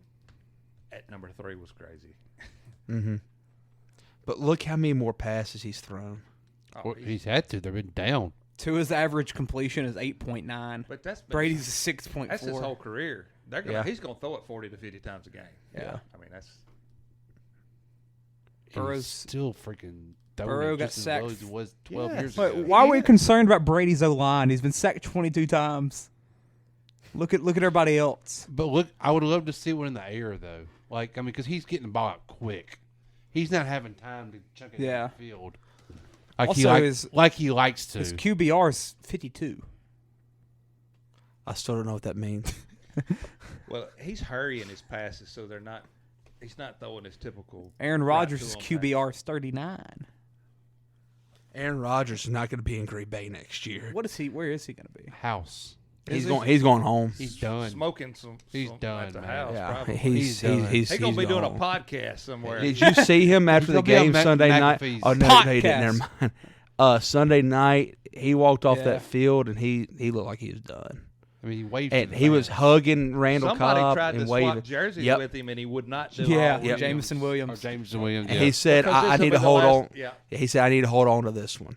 at number 3 was crazy. Mm-hmm. But look how many more passes he's thrown. Well, he's had to. They've been down. Tua's average completion is 8.9. But that's been, Brady's is 6.4. That's his whole career. Yeah. He's going to throw it 40 to 50 times a game. Yeah. I mean, that's And Burrow's- he's still freaking throwing Burrow it got just as sacked. well as he was 12 Yeah. years Wait, ago. why are we concerned about Brady's O-line? He's been sacked 22 times. Look at everybody else. But look, I would love to see one in the air though. Like, I mean, because he's getting the ball out quick. he's not having time to chunk it down the field. Like Also, he likes to. His QBR is 52. I still don't know what that means. Well, he's hurrying his passes, so he's not throwing his typical. Aaron Rodgers' QBR is 39. Aaron Rodgers is not going to be in Green Bay next year. Where is he going to be? House. He's going home. He's done. Smoking some. He's done, at the man. house. Yeah, Probably. he's going to be doing a podcast somewhere. Did you see him after the game Sunday night? Oh no, he didn't. Never mind. Sunday night, he walked off that field and he looked like he was done. I mean, he waved. And he was hugging Randall Somebody Cobb tried and to waving. swap jerseys with him, and he would not do it. Yeah, Jameson Williams. Jameson Williams. And Yeah. he said, Because "I this need will to be the hold last- on." yeah. He said, "I need to hold on to this one."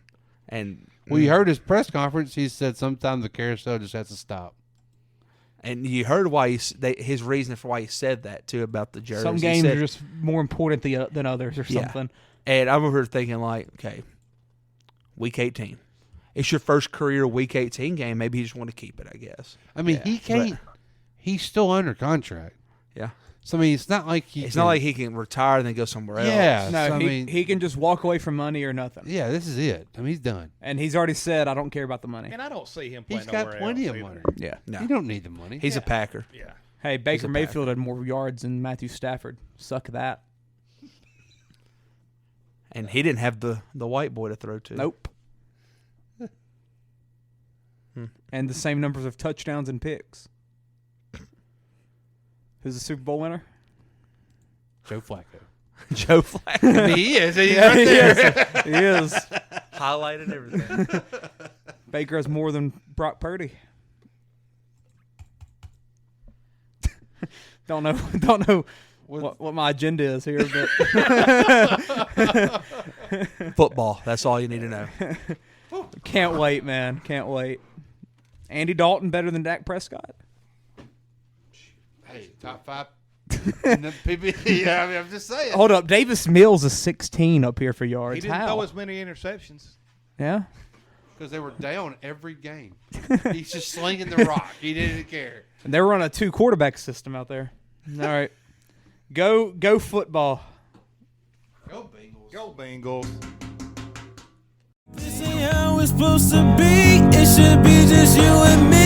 And Well, you heard his press conference. He said sometimes the carousel just has to stop. And you heard why his reason for why he said that too about the jerseys. Some games are just more important than others, or something. And I remember thinking, like, okay, week 18, it's your first career week 18 game. Maybe you just want to keep it, I guess. I mean, he can't. He's still under contract. Yeah. So I mean, it's not like not like he can retire and then go somewhere else. Yeah. No, so, I he, mean, he can just walk away from money or nothing. yeah, this is it. I mean, he's done. And he's already said, I don't care about the money. And I don't see him playing He's got nowhere plenty else of either. money. Yeah. No. He don't need the money. He's a Packer. Yeah. Hey, Baker a Mayfield had more yards than Matthew Stafford. Suck that. And he didn't have the white boy to throw to. Nope. And the same numbers of touchdowns and picks. Who's the Super Bowl winner? Joe Flacco. Joe Flacco. I mean, he is. He's right there. He is. Highlighted everything. Baker has more than Brock Purdy. Don't know what my agenda is here, but Football. That's all you need to know. can't wait, man. Can't wait. Andy Dalton better than Dak Prescott? Hey, top 5. Yeah, I mean, I'm just saying. Hold up. Davis Mills is 16 up here for yards. He didn't How? throw as many interceptions. Yeah. Because they were down every game. He's just slinging the rock. He didn't care. And they're running a 2-quarterback system out there. All right. Go football. Go Bengals. Go Bengals. This ain't how it's supposed to be. It should be just you and me.